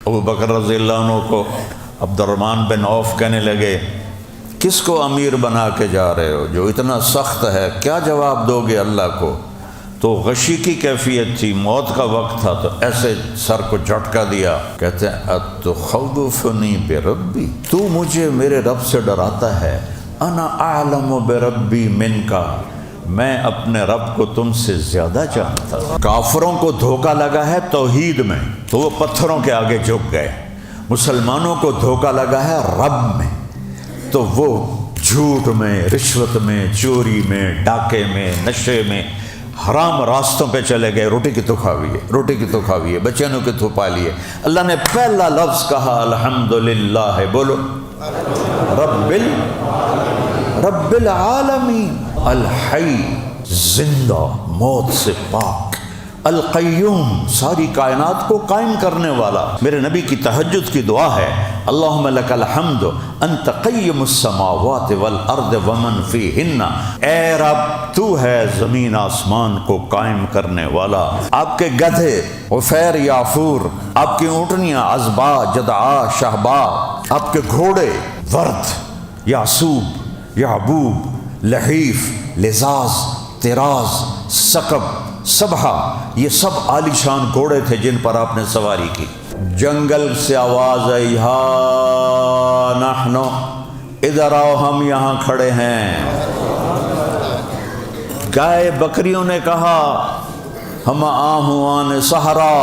ابو بکر رضی اللہ عنہ کو عبد الرحمن بن عوف کہنے لگے کس کو امیر بنا کے جا رہے ہو جو اتنا سخت ہے، کیا جواب دو گے اللہ کو؟ تو غشی کی کیفیت تھی، موت کا وقت تھا، تو ایسے سر کو جھٹکا دیا، کہتے ہیں اتخوفنی بربی، تو مجھے میرے رب سے ڈراتا ہے، انا اعلم بربی منکا، میں اپنے رب کو تم سے زیادہ جانتا ہوں۔ کافروں کو دھوکہ لگا ہے توحید میں تو وہ پتھروں کے آگے جھک گئے، مسلمانوں کو دھوکہ لگا ہے رب میں تو وہ جھوٹ میں، رشوت میں، چوری میں، ڈاکے میں، نشے میں، حرام راستوں پہ چلے گئے۔ روٹی کی تو کھاویے، روٹی کی تو کھاویے، بچنوں کی تو پا لیے۔ اللہ نے پہلا لفظ کہا الحمدللہ، بولو رب العالمین، الحی زندہ، موت سے پاک، القیوم ساری کائنات کو قائم کرنے والا۔ میرے نبی کی تہجد کی دعا ہے اللہم لک الحمد انت قیم السماوات والارض ومن فیہن، اے رب تو ہے زمین آسمان کو قائم کرنے والا۔ آپ کے گدھے عفیر یافور، آپ کی اونٹنیاں عذبا جدعا شہبا، آپ کے گھوڑے ورد یعصوب یعبوب لحیف لزاز طراز ثقب سبحہ، یہ سب عالی شان گھوڑے تھے جن پر آپ نے سواری کی۔ جنگل سے آواز آئی ہا نحنو، ادھر آؤ ہم یہاں کھڑے ہیں۔ گائے بکریوں نے کہا ہم آہوان صحرا،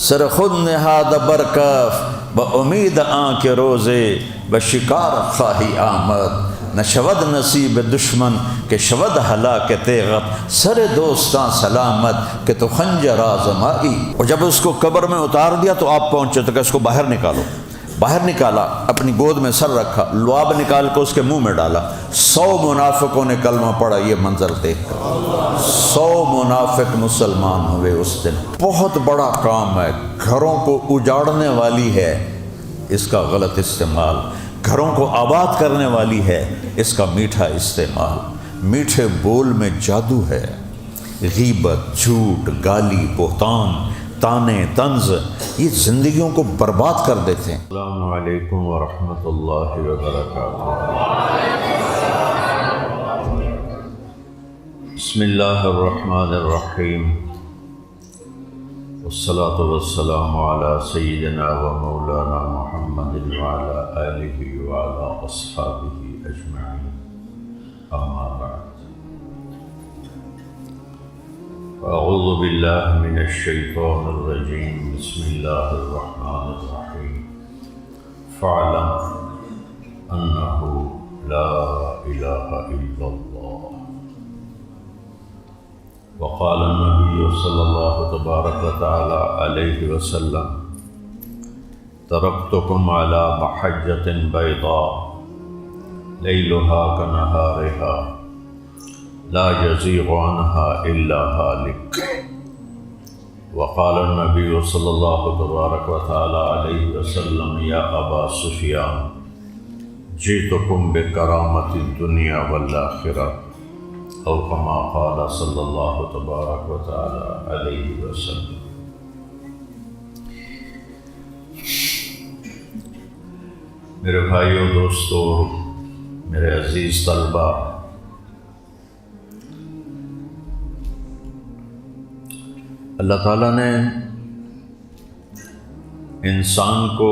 سر خود نہاد برکف بامید آن کے روزے، بشکار خواہی آمد، نہ شود نصیب دشمن کہ شود ہلاک تیغت، سر دوستاں سلامت کہ تو خنجر آزمائی۔ اور جب اس کو قبر میں اتار دیا تو آپ پہنچے تو کہ اس کو باہر نکالو۔ باہر نکالا، اپنی گود میں سر رکھا، لعاب نکال کے اس کے منہ میں ڈالا۔ 100 منافقوں نے کلمہ پڑھا یہ منظر دیکھ کر، 100 منافق مسلمان ہوئے اس دن۔ بہت بڑا کام ہے، گھروں کو اجاڑنے والی ہے اس کا غلط استعمال، گھروں کو آباد کرنے والی ہے اس کا میٹھا استعمال۔ میٹھے بول میں جادو ہے، غیبت، جھوٹ، گالی، بہتان، تانے، طنز یہ زندگیوں کو برباد کر دیتے ہیں۔ السلام علیکم ورحمۃ اللہ وبرکاتہ۔ بسم اللہ الرحمن الرحیم، والصلاة والسلام علی سیدنا و مولانا محمد وعلی آلہ وعلی اصحابہ اجمعین، اما بعد، اعوذ باللہ من الشیطان الرجیم، بسم اللہ الرحمن الرحیم، فاعلم انہ لا الہ الا اللہ، وقال النبی صلی اللہ تبارک و تعالی علیہ وسلم، ترکتکم علی محجۃ بیضاء لیلها کنہارها لا یزیغ عنها الا ہالک، وقال النبی صلی اللہ تبارک و تعالی علیہ وسلم، یا ابا سفیان جئتکم بکرامۃ الدنیا والآخرہ، او کما قال صلی اللہ تبارک و تعالی علیہ وسلم۔ میرے بھائیوں، دوستو، میرے عزیز طلبہ، اللہ تعالیٰ نے انسان کو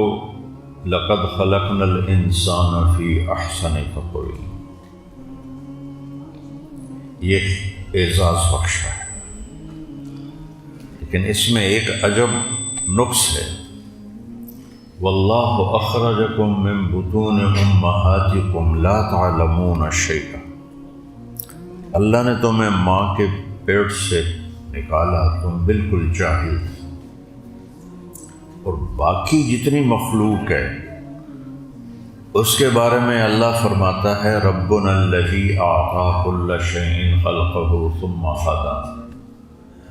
لقد خلقنا الانسان فی احسن تقویم یہ اعزاز بخشا ہے، لیکن اس میں ایک عجب نقص ہے، واللہ اخرجکم من بطون امہاتکم لا تعلمون شیئا، اللہ نے تمہیں ماں کے پیٹ سے نکالا، تم بالکل جاہل، اور باقی جتنی مخلوق ہے اس کے بارے میں اللہ فرماتا ہے ربنا الذی اعطی کل شیء خلقہ ثم ہدی،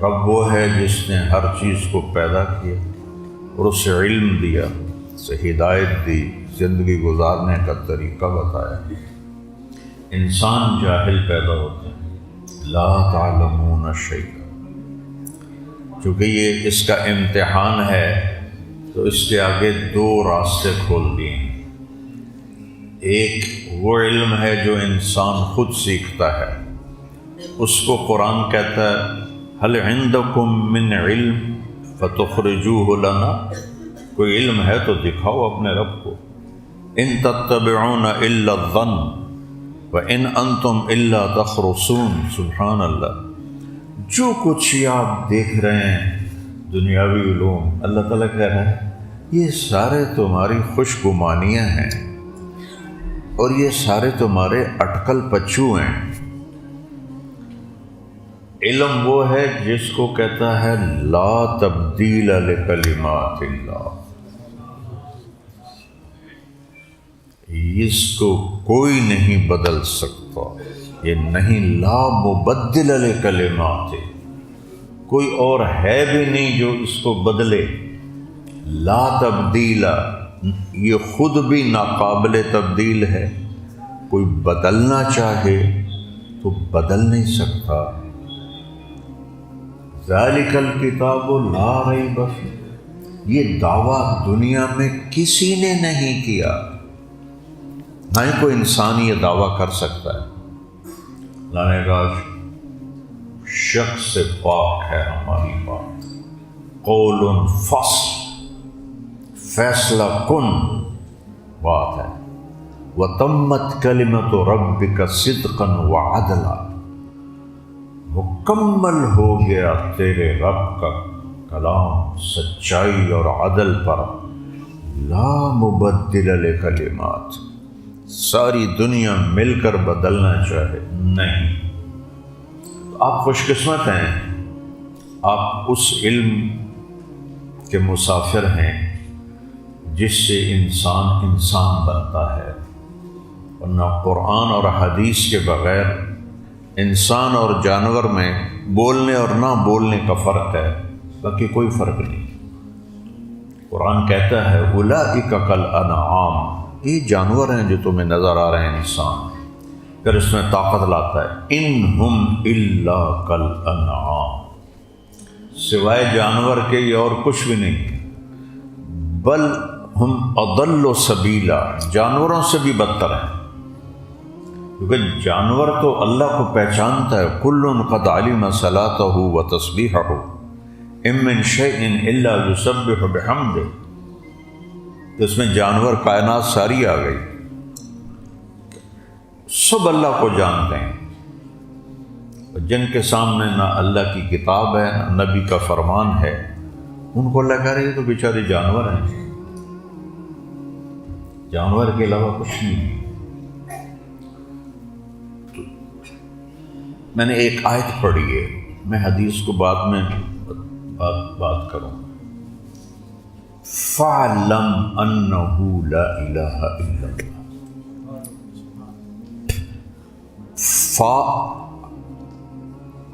رب وہ ہے جس نے ہر چیز کو پیدا کیا اور اسے علم دیا، اسے ہدایت دی، زندگی گزارنے کا طریقہ بتایا۔ انسان جاہل پیدا ہوتے ہیں، لا تعلمون شیئا، چونکہ یہ اس کا امتحان ہے تو اس کے آگے دو راستے کھول دیے ہیں۔ ایک وہ علم ہے جو انسان خود سیکھتا ہے، اس کو قرآن کہتا ہے هل عندکم من علم فتخرجوه لنا، کوئی علم ہے تو دکھاؤ اپنے رب کو۔ ان تتبعون الا الظن وان انتم الا تخرصون، سبحان اللہ۔ جو کچھ آپ دیکھ رہے ہیں دنیاوی علوم، اللہ تعالیٰ کہہ رہا ہے یہ سارے تمہاری خوش گمانیاں ہیں اور یہ سارے تمہارے اٹکل پچو ہیں۔ علم وہ ہے جس کو کہتا ہے لا تبدیل لکلمات اللہ، اس کو کوئی نہیں بدل سکتا، یہ نہیں لا مبدل لکلمات، کوئی اور ہے بھی نہیں جو اس کو بدلے۔ لا تبدیل، یہ خود بھی ناقابل تبدیل ہے، کوئی بدلنا چاہے تو بدل نہیں سکتا۔ ذالک الکتاب لا ریب فیہ، یہ دعویٰ دنیا میں کسی نے نہیں کیا، نہ ہی کوئی انسان یہ دعویٰ کر سکتا ہے۔ اللہ نے کہا شک سے پاک ہے ہماری بات، قول فصل، فیصلہ کن بات ہے، وتمت کلمۃ ربک صدقا وعدلا، مکمل ہو گیا تیرے رب کا کلام سچائی اور عدل پر، لا مبدل لکلمات، ساری دنیا مل کر بدلنا چاہے نہیں۔ آپ خوش قسمت ہیں، آپ اس علم کے مسافر ہیں جس سے انسان بنتا ہے، ورنہ قرآن اور حدیث کے بغیر انسان اور جانور میں بولنے اور نہ بولنے کا فرق ہے، باقی کوئی فرق نہیں۔ قرآن کہتا ہے اولئک کالانعام، یہ جانور ہیں جو تمہیں نظر آ رہے ہیں انسان، پھر اس میں طاقت لاتا ہے انہم الا کالانعام، سوائے جانور کے یہ اور کچھ بھی نہیں، بل ہم اضل سبیلا، جانوروں سے بھی بدتر ہیں، کیونکہ جانور تو اللہ کو پہچانتا ہے، کل قد علم صلاتہ و تسبیحہ ان من شیء الا یسبح بحمدہ، تو اس میں جانور کائنات ساری آ گئی، سب اللہ کو جانتے ہیں، جن کے سامنے نہ اللہ کی کتاب ہے نہ نبی کا فرمان ہے، ان کو اللہ کہہ رہے ہیں تو بیچارے جانور ہیں، جانور کے علاوہ کچھ نہیں۔ میں نے ایک آیت پڑھی ہے، میں حدیث کو بعد میں بات کروں۔ فَاعْلَمْ أَنَّهُ لَا إِلَهَ إِلَّا اللَّهُ، فا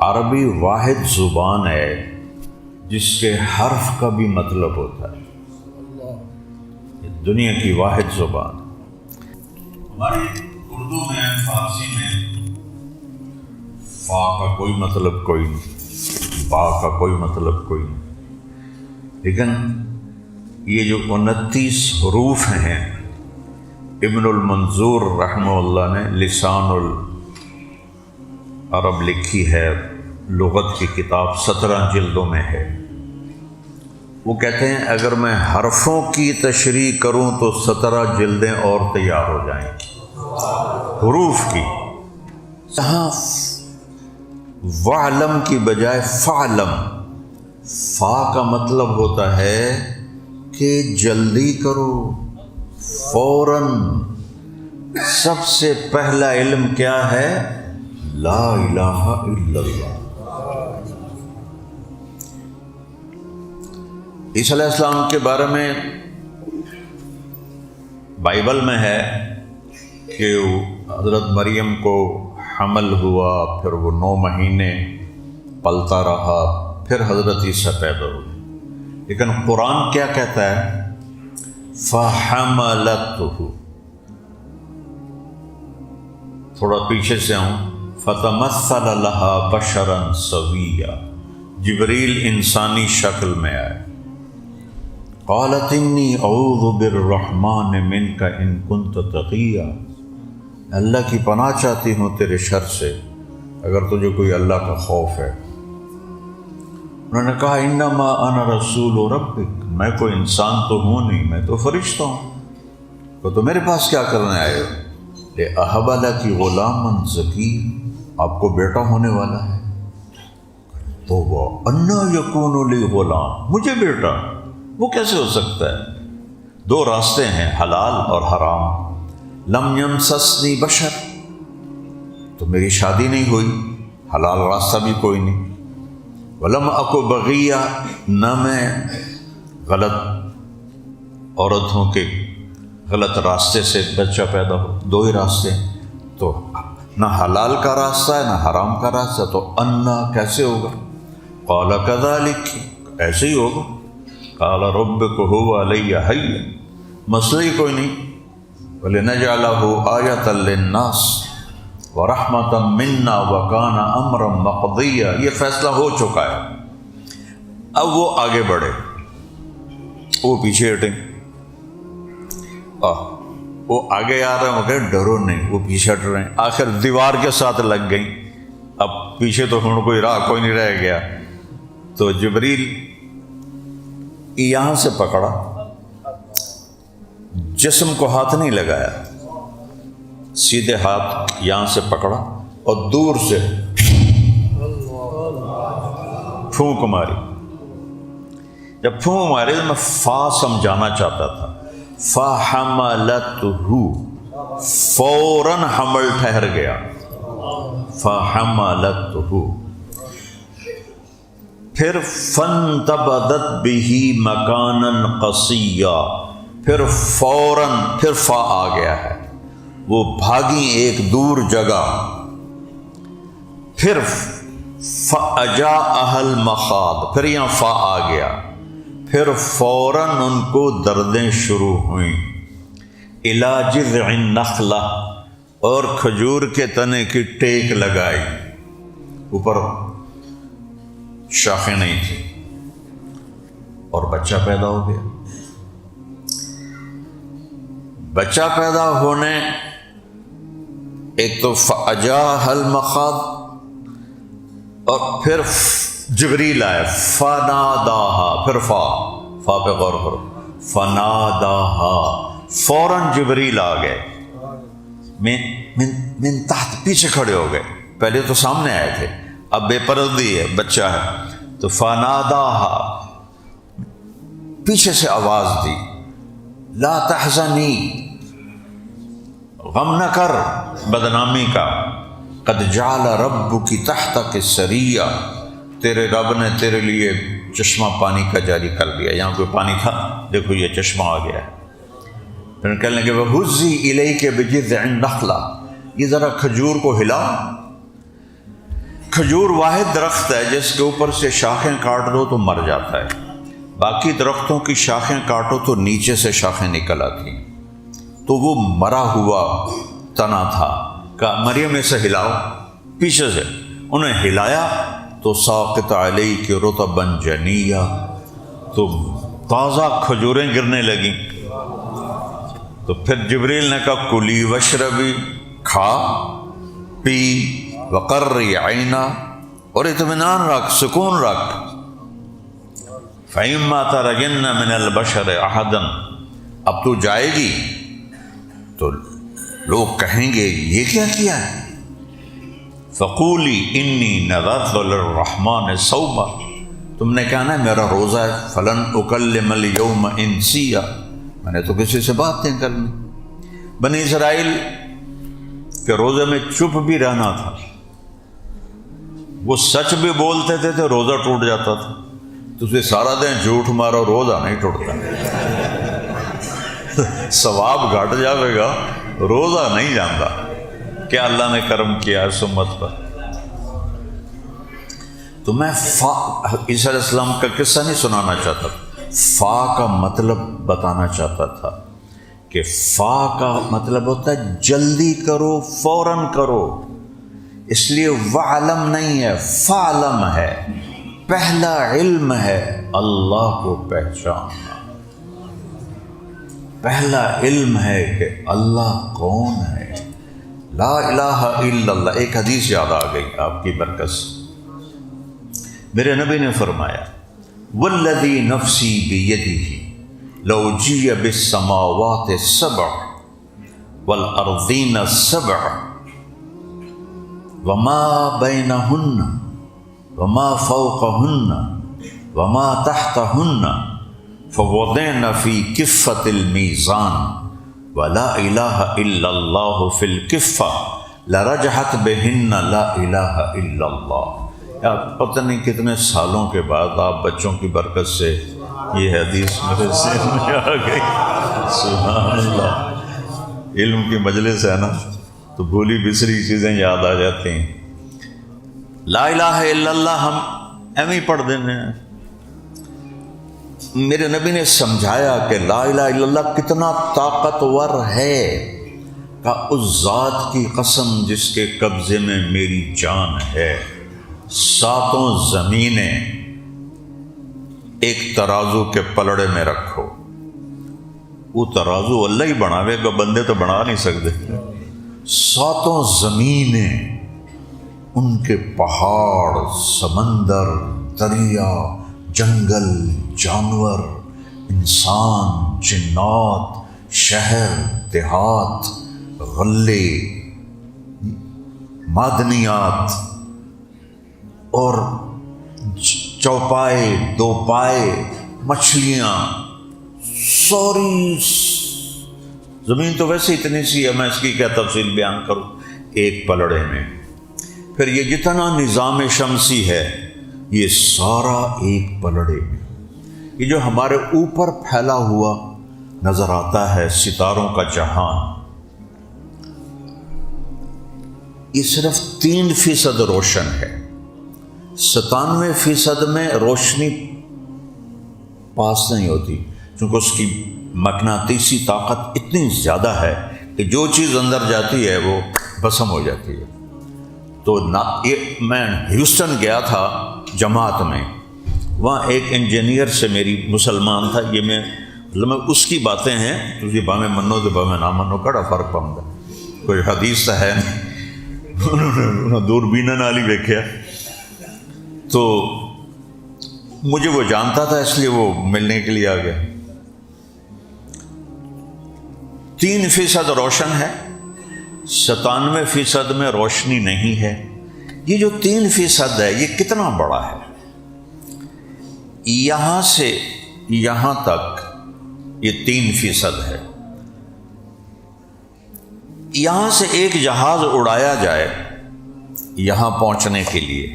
عربی واحد زبان ہے جس کے حرف کا بھی مطلب ہوتا ہے، دنیا کی واحد زبان۔ ہماری اردو میں فارسی میں فا کا کوئی مطلب کوئی نہیں، با کا کوئی مطلب کوئی نہیں، لیکن یہ جو 29 حروف ہیں، ابن المنظور رحمہ اللہ نے لسان العرب لکھی ہے، لغت کی کتاب 17 جلدوں میں ہے، وہ کہتے ہیں اگر میں حرفوں کی تشریح کروں تو 17 جلدیں اور تیار ہو جائیں گی حروف کی۔ یہاں وعلم کی بجائے فعلم، فا کا مطلب ہوتا ہے کہ جلدی کرو، فوراً۔ سب سے پہلا علم کیا ہے؟ لا الہ الا اللہ۔ عیسیٰ علیہ السلام کے بارے میں بائبل میں ہے کہ حضرت مریم کو حمل ہوا، پھر وہ 9 مہینے پلتا رہا، پھر حضرت عیسیٰ پیدا ہوئے، لیکن قرآن کیا کہتا ہے؟ فَحَمَلَتْهُ، تھوڑا پیچھے سے آؤں، فَتَمَثَّلَ لَهَا بَشَرًا سَوِيًّا، جبریل انسانی شکل میں آئے، قالت انی اعوذ بالرحمن منک ان کنت تقیا، اللہ کی پناہ چاہتی ہوں تیرے شر سے اگر تجھے کوئی اللہ کا خوف ہے۔ انہوں نے کہا انما انا رسول ربک، میں کوئی انسان تو ہوں نہیں، میں تو فرشتہ ہوں، تو میرے پاس کیا کرنے آئے ہو؟ لِأَهَبَ لَكِ غُلَامًا زَكِيًّا، آپ کو بیٹا ہونے والا ہے۔ تو وہ اَنَّا يَكُونُ لِي غُلَام، مجھے بیٹا، وہ کیسے ہو سکتا ہے؟ دو راستے ہیں، حلال اور حرام۔ لم يمسسنی بشر، تو میری شادی نہیں ہوئی، حلال راستہ بھی کوئی نہیں۔ ولم اکو بغیہ، نہ میں غلط عورتوں کے غلط راستے سے بچہ پیدا ہو، دو ہی راستے ہیں، تو نہ حلال کا راستہ ہے نہ حرام کا راستہ، تو انا کیسے ہوگا؟ قال کذالک، ایسے ہی ہوگا۔ قال ربک هو علی حی، مسئلہ ہی کوئی نہیں۔ ولنجعلہ آیۃ للناس ورحمۃ منا وکان امرا مقضیا، یہ فیصلہ ہو چکا ہے، اب وہ آگے بڑھے، وہ پیچھے ہٹیں۔ وہ آگے آ رہے ہیں، وہ کہے ڈرو نہیں، وہ پیچھے ہٹ رہے ہیں، آخر دیوار کے ساتھ لگ گئیں، اب پیچھے تو ہوں کوئی راہ کوئی نہیں رہ گیا۔ تو جبریل یہاں سے پکڑا، جسم کو ہاتھ نہیں لگایا، سیدھے ہاتھ یہاں سے پکڑا اور دور سے پھونک ماری۔ جب پھونک ماری تو میں فا سمجھانا چاہتا تھا، فَحَمَلَتْهُ، فوراً حمل ٹھہر گیا، فَحَمَلَتْهُ، پھر فَانْتَبَذَتْ بِهِ مَكَانًا قَصِيًّا، پھر فوراً پھر فا آ گیا ہے، وہ بھاگی ایک دور جگہ۔ پھر فَأَجَاءَهَا الْمَخَاض، پھر یہاں فا آ گیا، پھر فوراً ان کو دردیں شروع ہوئیں۔ إِلَى جِذْعِ النَّخْلَةِ، اور کھجور کے تنے کی ٹیک لگائی، اوپر شاخیں نہیں تھی، اور بچہ پیدا ہو گیا۔ بچہ پیدا ہونے، ایک تو فَأَجَاءَهَا الْمَخَاض، اور پھر جبریل آئے، فَنَادَاهَا، پھر فا پہ غور کرو، فَنَادَاهَا، فوراً جبریل آ گئے، من تحت، پیچھے کھڑے ہو گئے، پہلے تو سامنے آئے تھے، اب بے پردی ہے، بچہ ہے، تو فَنَادَاهَا، پیچھے سے آواز دی، لا تحزنی، غم نہ کر بدنامی کا، قد جعل ربک تحتک سریا، تیرے رب نے تیرے لیے چشمہ پانی کا جاری کر دیا، یہاں کوئی پانی تھا، دیکھو یہ چشمہ آ گیا ہے۔ پھر کہنے لگے وَهُزِّي إِلَيْكَ بِجِذْعِ النَّخْلَةِ، یہ ذرا کھجور کو ہلاؤ۔ کھجور واحد درخت ہے جس کے اوپر سے شاخیں کاٹ دو تو مر جاتا ہے، باقی درختوں کی شاخیں کاٹو تو نیچے سے شاخیں نکل آتی، تو وہ مرا ہوا تنا تھا، کہا مریم اسے ہلاؤ، پیچھے سے انہیں ہلایا تو ساقط علیک رطبا جنیا، تو تازہ کھجوریں گرنے لگیں۔ تو پھر جبریل نے کہا کلی وشربی، کھا پی، وقرری عینا، اور اطمینان رکھ، سکون رکھ، فَإِمَّا تَرَيِنَّ مِنَ الْبَشَرِ أَحَدًا، اب تو جائے گی تو لوگ کہیں گے یہ کیا کیا ہے، فقولی انی نذرت للرحمن صوما، تم نے کہنا ہے میرا روزہ ہے، فلن اکلم اليوم انسیا، میں نے تو کسی سے بات نہیں کرنی۔ بنی اسرائیل کے روزے میں چپ بھی رہنا تھا، وہ سچ بھی بولتے تھے تو روزہ ٹوٹ جاتا تھا، تو اسے سارا دن جھوٹ مارو روزہ نہیں ٹوٹتا، ثواب گھٹ جاوے گا، روزہ نہیں جانتا۔ کیا اللہ نے کرم کیا اس امت پر۔ تو میں عیسیٰ علیہ السلام کا قصہ نہیں سنانا چاہتا، فا کا مطلب بتانا چاہتا تھا کہ فا کا مطلب ہوتا ہے جلدی کرو، فوراً کرو، اس لیے وعلم نہیں ہے، فعلم ہے، پہلا علم ہے اللہ کو پہچاننا، پہلا علم ہے کہ اللہ کون ہے، لا الہ الا اللہ۔ ایک حدیث یاد آ گئی آپ کی برکت سے، میرے نبی نے فرمایا والذی نفسی بیدہ لو جیء بالسماوات السبع والارضین السبع وما بینہن وما فوقہن وما تحتہن فوضعن فی کفۃ المیزان ولا الہ الا اللہ فی الکفہ لرجحت بہن لا الہ الا اللہ۔ پتہ نہیں کتنے سالوں کے بعد آپ بچوں کی برکت سے یہ حدیث میرے ذہن میں آ گئی۔ سبحان اللہ، علم کی مجلس ہے نا تو بھولی بسری چیزیں یاد آ جاتی ہیں۔ لا الہ الا اللہ ہم ایم ہی پڑھ دینے ہیں۔ میرے نبی نے سمجھایا کہ لا الہ الا اللہ کتنا طاقتور ہے، کہ اس ذات کی قسم جس کے قبضے میں میری جان ہے، ساتوں زمینیں ایک ترازو کے پلڑے میں رکھو، وہ ترازو اللہ ہی بناوے گا، بندے تو بنا نہیں سکتے۔ ساتوں زمینیں، ان کے پہاڑ، سمندر، دریا، جنگل، جانور، انسان، جنات، شہر، دیہات، غلے، معدنیات اور چوپائے، دو پائے، مچھلیاں، سوری زمین تو ویسے اتنی سی ہے، میں اس کی کیا تفصیل بیان کروں، ایک پلڑے میں۔ پھر یہ جتنا نظام شمسی ہے یہ سارا ایک پلڑے میں۔ یہ جو ہمارے اوپر پھیلا ہوا نظر آتا ہے ستاروں کا جہان، یہ صرف 3% روشن ہے۔ 97% میں روشنی پاس نہیں ہوتی، کیونکہ اس کی مقناطیسی طاقت اتنی زیادہ ہے کہ جو چیز اندر جاتی ہے وہ بھسم ہو جاتی ہے۔ تو میں ہیوسٹن گیا تھا جماعت میں، وہاں ایک انجینئر سے میری مسلمان تھا، یہ میں اس کی باتیں ہیں، تسی باہیں منو تو باہیں نہ منو، کڑا فرق پاؤں گا، کوئی حدیث تو ہے نہیں۔ انہوں نے دوربینہ نال ہی دیکھا تو مجھے وہ جانتا تھا، اس لیے وہ ملنے کے لیے آ گیا۔ 3% روشن ہے، 97% میں روشنی نہیں ہے۔ یہ جو 3% ہے یہ کتنا بڑا ہے؟ یہاں سے یہاں تک یہ 3% ہے۔ یہاں سے ایک جہاز اڑایا جائے یہاں پہنچنے کے لیے،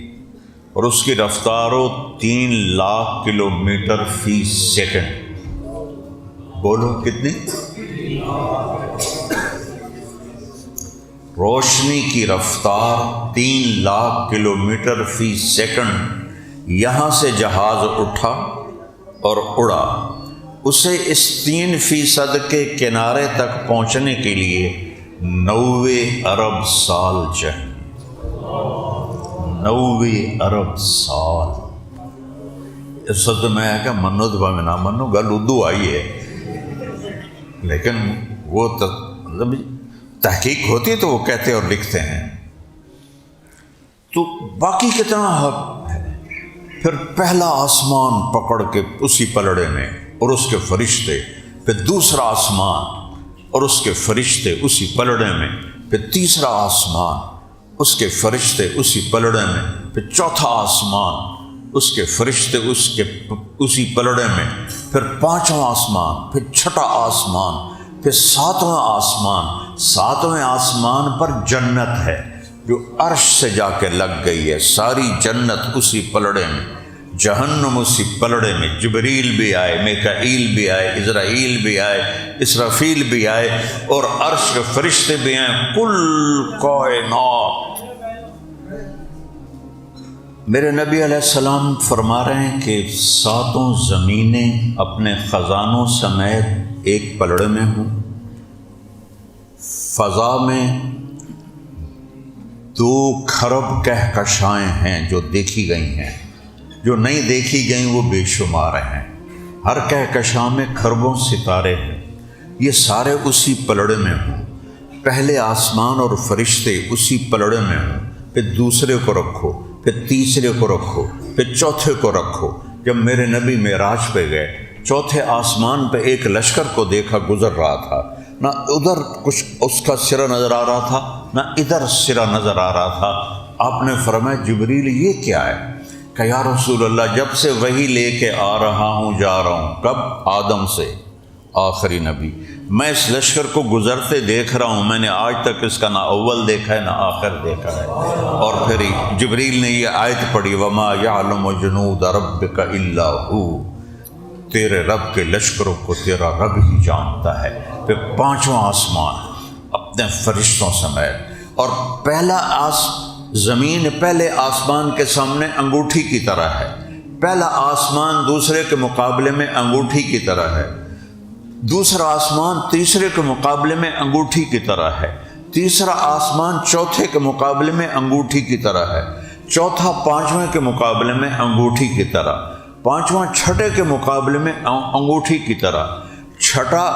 اور اس کی رفتار ہو 3 لاکھ کلومیٹر فی سیکنڈ۔ بولو کتنی؟ روشنی کی رفتار 3 لاکھ کلومیٹر فی سیکنڈ۔ یہاں سے جہاز اٹھا اور اڑا، اسے اس 3% کے کنارے تک پہنچنے کے لیے 90 ارب سال چاہیے۔ 90 ارب سال۔ اس وقت میں کہ منو تو میں نہ منو، گل اردو آئی ہے، لیکن وہ تحقیق ہوتی ہے تو وہ کہتے اور لکھتے ہیں۔ تو باقی کتنا حق ہے؟ پھر پہلا آسمان پکڑ کے اسی پلڑے میں اور اس کے فرشتے، پھر دوسرا آسمان اور اس کے فرشتے اسی پلڑے میں، پھر تیسرا آسمان اس کے فرشتے اسی پلڑے میں، پھر چوتھا آسمان اس کے فرشتے اسی پلڑے میں، پھر 5واں آسمان، پھر 6واں آسمان، پھر 7واں آسمان۔ 7ویں آسمان پر جنت ہے جو عرش سے جا کے لگ گئی ہے، ساری جنت اسی پلڑے میں، جہنم اسی پلڑے میں۔ جبریل بھی آئے، میکائیل بھی آئے، عزرائیل بھی آئے، اسرافیل بھی آئے، اور عرش کے فرشتے بھی آئے، کل کائنات۔ میرے نبی علیہ السلام فرما رہے ہیں کہ 7 زمینیں اپنے خزانوں سمیت ایک پلڑے میں ہوں۔ فضا میں 2 کھرب کہکشائیں ہیں جو دیکھی گئی ہیں، جو نہیں دیکھی گئیں وہ بے شمار ہیں۔ ہر کہکشاں میں کھربوں ستارے ہیں۔ یہ سارے اسی پلڑے میں ہوں، پہلے آسمان اور فرشتے اسی پلڑے میں ہوں، پھر دوسرے کو رکھو، پھر تیسرے کو رکھو، پھر چوتھے کو رکھو۔ جب میرے نبی معراج پہ گئے، چوتھے آسمان پہ ایک لشکر کو دیکھا گزر رہا تھا، نہ ادھر کچھ اس کا سرا نظر آ رہا تھا، نہ ادھر سرا نظر آ رہا تھا۔ آپ نے فرمایا جبریل یہ کیا ہے؟ کہ یا رسول اللہ جب سے وہی لے کے آ رہا ہوں جا رہا ہوں۔ کب؟ آدم سے آخری نبی۔ میں اس لشکر کو گزرتے دیکھ رہا ہوں، میں نے آج تک اس کا نہ اول دیکھا ہے نہ آخر دیکھا ہے۔ اور پھر جبریل نے یہ آیت پڑھی وما یعلم جنود ربک الا ہو، تیرے رب کے لشکروں کو تیرا رب ہی جانتا ہے۔ پھر پانچواں آسمان اپنے فرشتوں سمیت، اور پہلا زمین پہلے آسمان کے سامنے انگوٹھی کی طرح ہے، پہلا آسمان دوسرے کے مقابلے میں انگوٹھی کی طرح ہے، دوسرا آسمان تیسرے کے مقابلے میں انگوٹھی کی طرح ہے، تیسرا آسمان چوتھے کے مقابلے میں انگوٹھی کی طرح ہے، چوتھا پانچویں کے مقابلے میں انگوٹھی کی طرح، پانچواں چھٹے کے مقابلے میں انگوٹھی کی طرح، چھٹا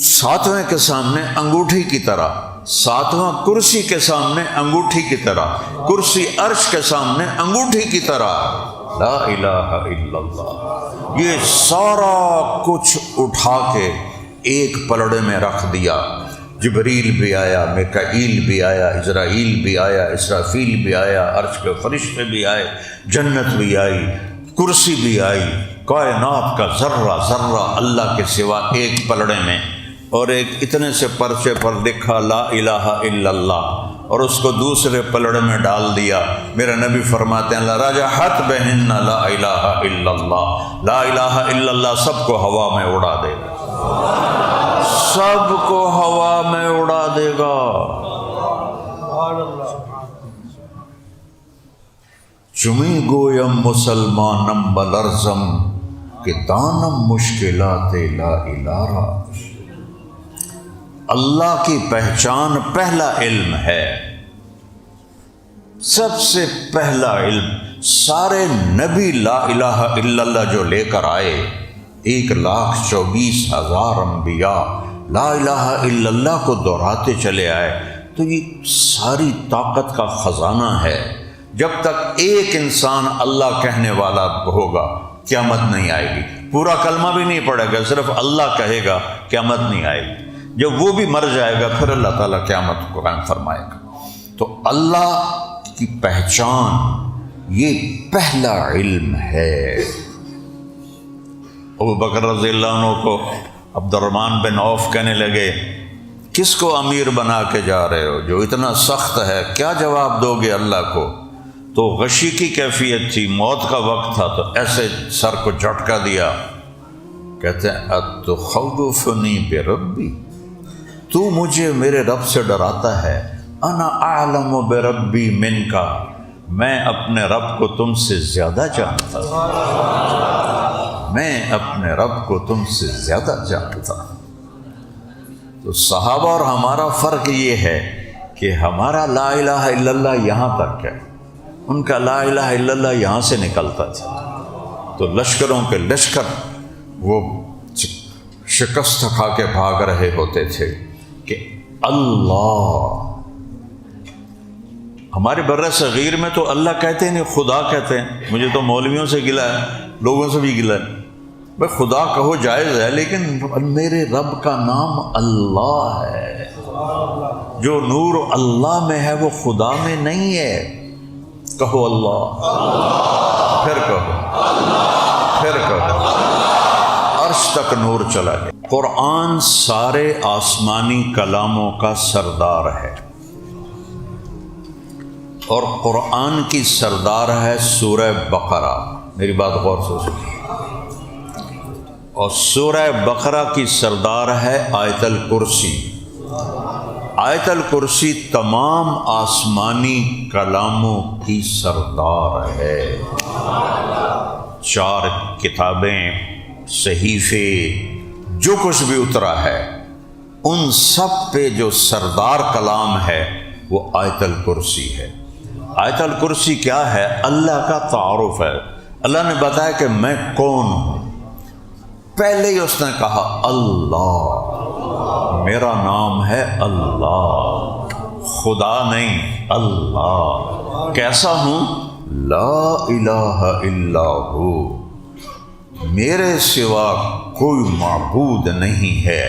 ساتویں کے سامنے انگوٹھی کی طرح، ساتواں کرسی کے سامنے انگوٹھی کی طرح، کرسی عرش کے سامنے انگوٹھی کی طرح۔ لا الہ الا اللہ۔ یہ سارا کچھ اٹھا کے ایک پلڑے میں رکھ دیا۔ جبریل بھی آیا، میکائیل بھی آیا، عزرائیل بھی آیا، اسرافیل بھی آیا، عرش کے فرشتے بھی آئے، جنت بھی آئی، کرسی بھی آئی، کائنات کا ذرہ ذرہ اللہ کے سوا ایک پلڑے میں، اور ایک اتنے سے پرچے پر لکھا لا الہ الا اللہ، اور اس کو دوسرے پلڑے میں ڈال دیا۔ میرے نبی فرماتے ہیں لرجحت بہن لا الہ الا اللہ، لا الہ الا اللہ سب کو ہوا میں اڑا دے گا، سب کو ہوا میں اڑا دے گا۔ چمی گویم مسلمانم بلرزم کہ دانم مشکلات لا الہ۔ اللہ کی پہچان پہلا علم ہے، سب سے پہلا علم۔ سارے نبی لا الہ الا اللہ جو لے کر آئے، 1,24,000 انبیاء لا الہ الا اللہ کو دہراتے چلے آئے، تو یہ ساری طاقت کا خزانہ ہے۔ جب تک ایک انسان اللہ کہنے والا ہوگا قیامت نہیں آئے گی۔ پورا کلمہ بھی نہیں پڑھے گا، صرف اللہ کہے گا، قیامت نہیں آئے گی۔ جب وہ بھی مر جائے گا پھر اللہ تعالیٰ قیامت کو قائم فرمائے گا۔ تو اللہ کی پہچان یہ پہلا علم ہے۔ ابو بکر رضی اللہ عنہ کو عبد الرحمن بن عوف کہنے لگے کس کو امیر بنا کے جا رہے ہو جو اتنا سخت ہے، کیا جواب دو گے اللہ کو؟ تو غشی کی کیفیت تھی، موت کا وقت تھا، تو ایسے سر کو جھٹکا دیا۔ کہتے ہیں اتخوفنی بربی، تو مجھے میرے رب سے ڈراتا ہے؟ انا اعلم بربی منک، میں اپنے رب کو تم سے زیادہ جانتا ہوں، میں اپنے رب کو تم سے زیادہ جانتا ہوں۔ تو صحابہ اور ہمارا فرق یہ ہے کہ ہمارا لا الہ الا اللہ یہاں تک ہے، ان کا لا الہ الا اللہ یہاں سے نکلتا تھا۔ تو لشکروں کے لشکر وہ شکست کھا کے بھاگ رہے ہوتے تھے کہ اللہ، ہمارے بر صغیر میں تو اللہ کہتے نہیں، خدا کہتے ہیں۔ مجھے تو مولویوں سے گلا ہے، لوگوں سے بھی گلا ہے، بھائی خدا کہو جائز ہے، لیکن میرے رب کا نام اللہ ہے، جو نور اللہ میں ہے وہ خدا میں نہیں ہے۔ کہو اللہ، پھر کہو، پھر کہو، عرش تک نور چلا گیا۔ قرآن سارے آسمانی کلاموں کا سردار ہے، اور قرآن کی سردار ہے سورہ بقرہ۔ میری بات غور سے سنیں۔ اور سورہ بقرہ کی سردار ہے آیت الکرسی۔ آیت الکرسی تمام آسمانی کلاموں کی سردار ہے۔ 4 کتابیں، صحیفے، جو کچھ بھی اترا ہے، ان سب پہ جو سردار کلام ہے وہ آیت الکرسی ہے۔ آیت الکرسی کیا ہے؟ اللہ کا تعارف ہے۔ اللہ نے بتایا کہ میں کون ہوں، پہلے ہی اس نے کہا اللہ، میرا نام ہے اللہ، خدا نہیں، اللہ۔ کیسا ہوں؟ لا الہ الا ہو، میرے سوا کوئی معبود نہیں ہے،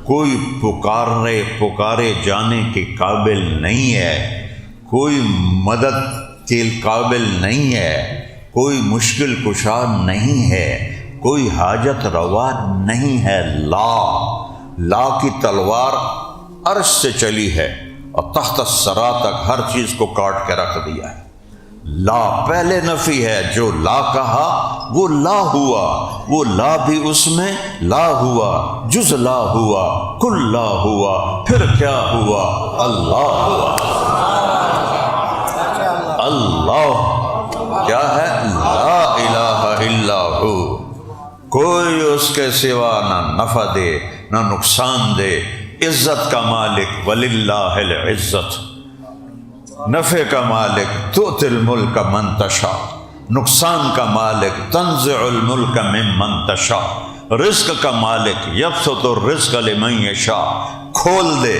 کوئی پکارے جانے کے قابل نہیں ہے، کوئی مدد کے قابل نہیں ہے، کوئی مشکل کشا نہیں ہے، کوئی حاجت روا نہیں ہے۔ لا کی تلوار عرش سے چلی ہے اور تحت الثری تک ہر چیز کو کاٹ کے رکھ دیا ہے۔ لا پہلے نفی ہے، جو لا کہا وہ لا ہوا، وہ لا بھی اس میں لا ہوا، جز لا ہوا، کل لا ہوا، پھر کیا ہوا؟ اللہ ہوا۔ اللہ کیا ہے؟ لا الہ الا ہو، کوئی اس کے سوا نہ نفع دے نہ نقصان دے، عزت کا مالک وللہ العزت، نفع کا مالک تؤتی الملک من تشاء، نقصان کا مالک تنزع الملک ممن تشاء، رزق کا مالک یبسط الرزق لمن یشاء، کھول دے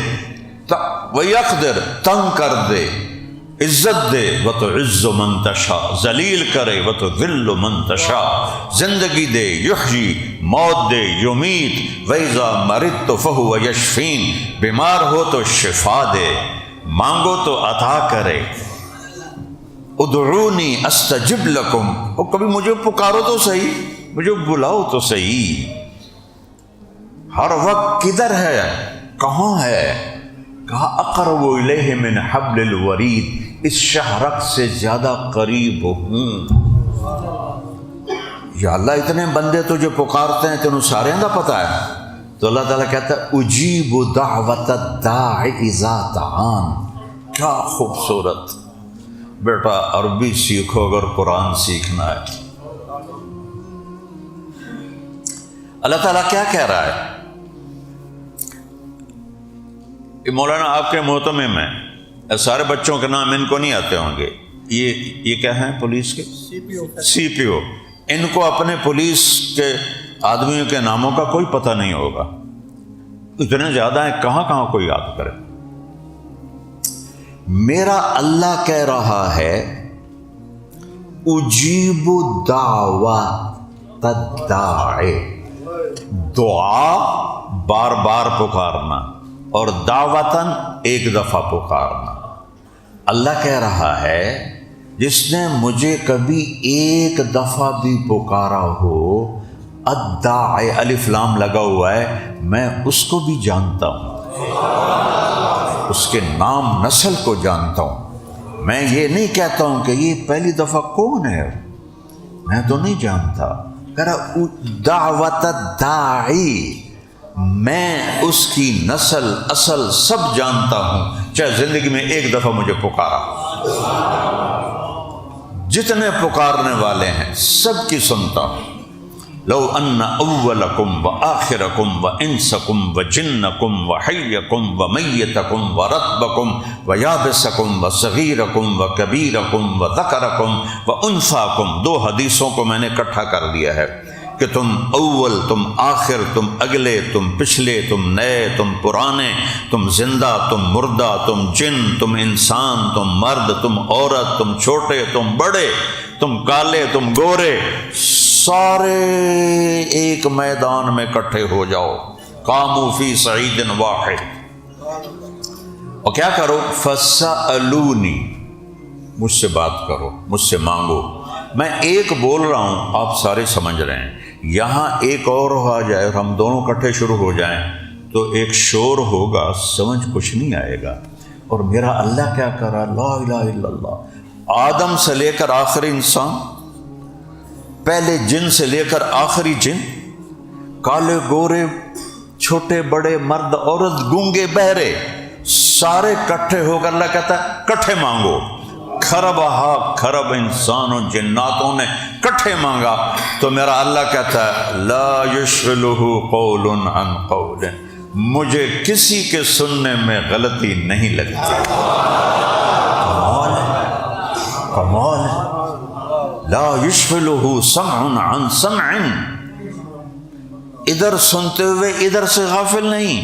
ویقدر، تنگ کر دے، عزت دے وتعز من تشاء، ذلیل کرے وتذل من تشاء، زندگی دے یحیی، موت دے یمیت، وَإِذَا مَرِضْتُ فَهُوَ يَشْفِينِ، بیمار ہو تو شفا دے، مانگو تو عطا کرے۔ ادعونی استجب لکم، اور کبھی مجھے پکارو تو صحیح، مجھے بلاؤ تو صحیح۔ ہر وقت کدھر ہے؟ کہاں ہے؟ کہا اقرب الیہ من حبل الورید، اس شہرک سے زیادہ قریب ہوں۔ یا اللہ اتنے بندے تجھے پکارتے ہیں، تینوں سارے کا پتہ ہے۔ تو اللہ تعالیٰ کہتا ہے اجیب دعوت الداع اذا دعان۔ کیا خوبصورت! بیٹا عربی سیکھو اگر قرآن سیکھنا ہے۔ اللہ تعالیٰ کیا کہہ رہا ہے؟ یہ مولانا آپ کے محتمم ہیں، سارے بچوں کے نام ان کو نہیں آتے ہوں گے۔ یہ کیا ہیں پولیس کے؟ سی پی او۔ ان کو اپنے پولیس کے آدمیوں کے ناموں کا کوئی پتہ نہیں ہوگا، اتنے زیادہ ہیں، کہاں کہاں کوئی یاد کرے۔ میرا اللہ کہہ رہا ہے اجیب دعوت الداع، دعا بار بار پکارنا، اور دعوتاً ایک دفعہ پکارنا۔ اللہ کہہ رہا ہے جس نے مجھے کبھی ایک دفعہ بھی پکارا ہو، الداع الف لام لگا ہوا ہے، میں اس کو بھی جانتا ہوں، اس کے نام نسل کو جانتا ہوں۔ میں یہ نہیں کہتا ہوں کہ یہ پہلی دفعہ کون ہے، میں تو نہیں جانتا۔ کہہ رہا دعوت الداعی، میں اس کی نسل اصل سب جانتا ہوں، چاہے زندگی میں ایک دفعہ مجھے پکارا، جتنے پکارنے والے ہیں سب کی سنتا ہوں۔ لو ان اولکم وآخرکم وانسکم وجنکم وحیکم ومیتکم ورتبکم ویابسکم وصغیرکم وکبیرکم وذکرکم وانثاکم، دو حدیثوں کو میں نے اکٹھا کر دیا ہے کہ تم اول، تم آخر، تم اگلے، تم پچھلے، تم نئے، تم پرانے، تم زندہ، تم مردہ، تم جن، تم انسان، تم مرد، تم عورت، تم چھوٹے، تم بڑے، تم کالے، تم گورے، سارے ایک میدان میں اکٹھے ہو جاؤ، قاموا فی صعید واحد، اور کیا کرو؟ فسألونی، مجھ سے بات کرو، مجھ سے مانگو۔ میں ایک بول رہا ہوں، آپ سارے سمجھ رہے ہیں، یہاں ایک اور آ جائے اور ہم دونوں اکٹھے شروع ہو جائیں تو ایک شور ہوگا، سمجھ کچھ نہیں آئے گا۔ اور میرا اللہ کیا کر رہا؟ لا الہ الا اللہ، آدم سے لے کر آخری انسان، پہلے جن سے لے کر آخری جن، کالے گورے، چھوٹے بڑے، مرد عورت، گونگے بہرے، سارے کٹھے ہو کر اللہ کہتا ہے کٹھے مانگو۔ کھرب انسان و جناتوں نے کٹھے مانگا تو میرا اللہ کہتا ہے لا یشغلہ قول عن قول، مجھے کسی کے سننے میں غلطی نہیں لگتی۔ کمال ہے، لا یشغلہ سمع عن سمع، ادھر سنتے ہوئے ادھر سے غافل نہیں،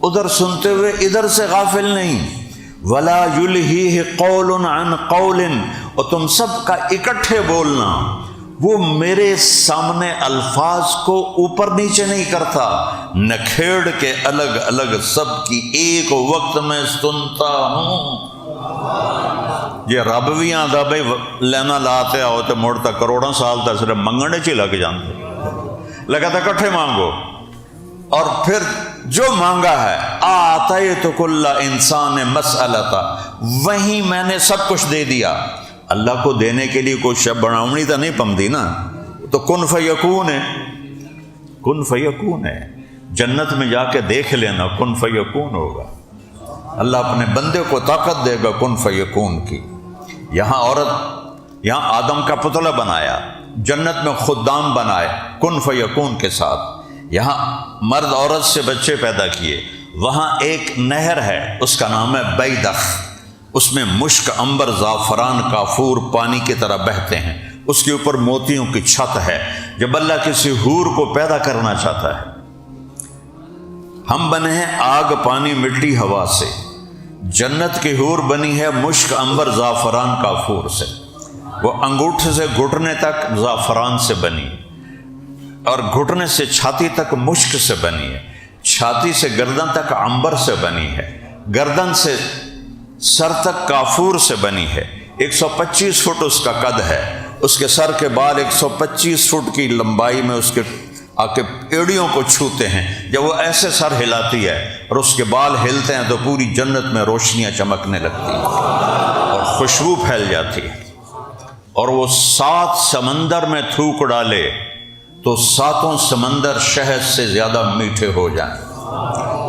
ادھر سنتے ہوئے ادھر سے غافل نہیں۔ ولا یلہیہ قول عن قول، اور تم سب کا اکٹھے بولنا وہ میرے سامنے الفاظ کو اوپر نیچے نہیں کرتا، نکھیڑ کے الگ الگ سب کی ایک وقت میں سنتا ہوں۔ یہ رب بھی آدھا بھائی لینا لاتے آؤ تو مڑتا کروڑوں سال تک صرف منگنے چ لگ جاندے، لگا تھا کٹھے مانگو، اور پھر جو مانگا ہے آتیت کل انسان مسئلتا، وہیں میں نے سب کچھ دے دیا۔ اللہ کو دینے کے لیے کوئی شب بناونی تو نہیں پمدی نا، تو کن فیکون ہے، کن فیکون ہے۔ جنت میں جا کے دیکھ لینا کن فیکون ہوگا، اللہ اپنے بندے کو طاقت دے گا کن فیکون کی۔ یہاں عورت، یہاں آدم کا پتلا بنایا، جنت میں خدام بنائے کن فیکون کے ساتھ۔ یہاں مرد عورت سے بچے پیدا کیے، وہاں ایک نہر ہے اس کا نام ہے بیدخ، اس میں مشک، عنبر، زعفران، کافور پانی کی طرح بہتے ہیں، اس کے اوپر موتیوں کی چھت ہے۔ جب اللہ کسی حور کو پیدا کرنا چاہتا ہے، ہم بنے ہیں آگ، پانی، مٹی، ہوا سے، جنت کی حور بنی ہے مشک، عنبر، زعفران، کافور سے، وہ انگوٹھے سے گھٹنے تک زعفران سے بنی، اور گھٹنے سے چھاتی تک مشک سے بنی ہے، چھاتی سے گردن تک عنبر سے بنی ہے، گردن سے سر تک کافور سے بنی ہے۔ 125 فٹ اس کا قد ہے، اس کے سر کے بال 125 فٹ کی لمبائی میں اس کے آ کے ایڑیوں کو چھوتے ہیں۔ جب وہ ایسے سر ہلاتی ہے اور اس کے بال ہلتے ہیں تو پوری جنت میں روشنیاں چمکنے لگتی ہیں اور خوشبو پھیل جاتی ہے۔ اور وہ 7 سمندر میں تھوک ڈالے تو 7 سمندر شہد سے زیادہ میٹھے ہو جائیں۔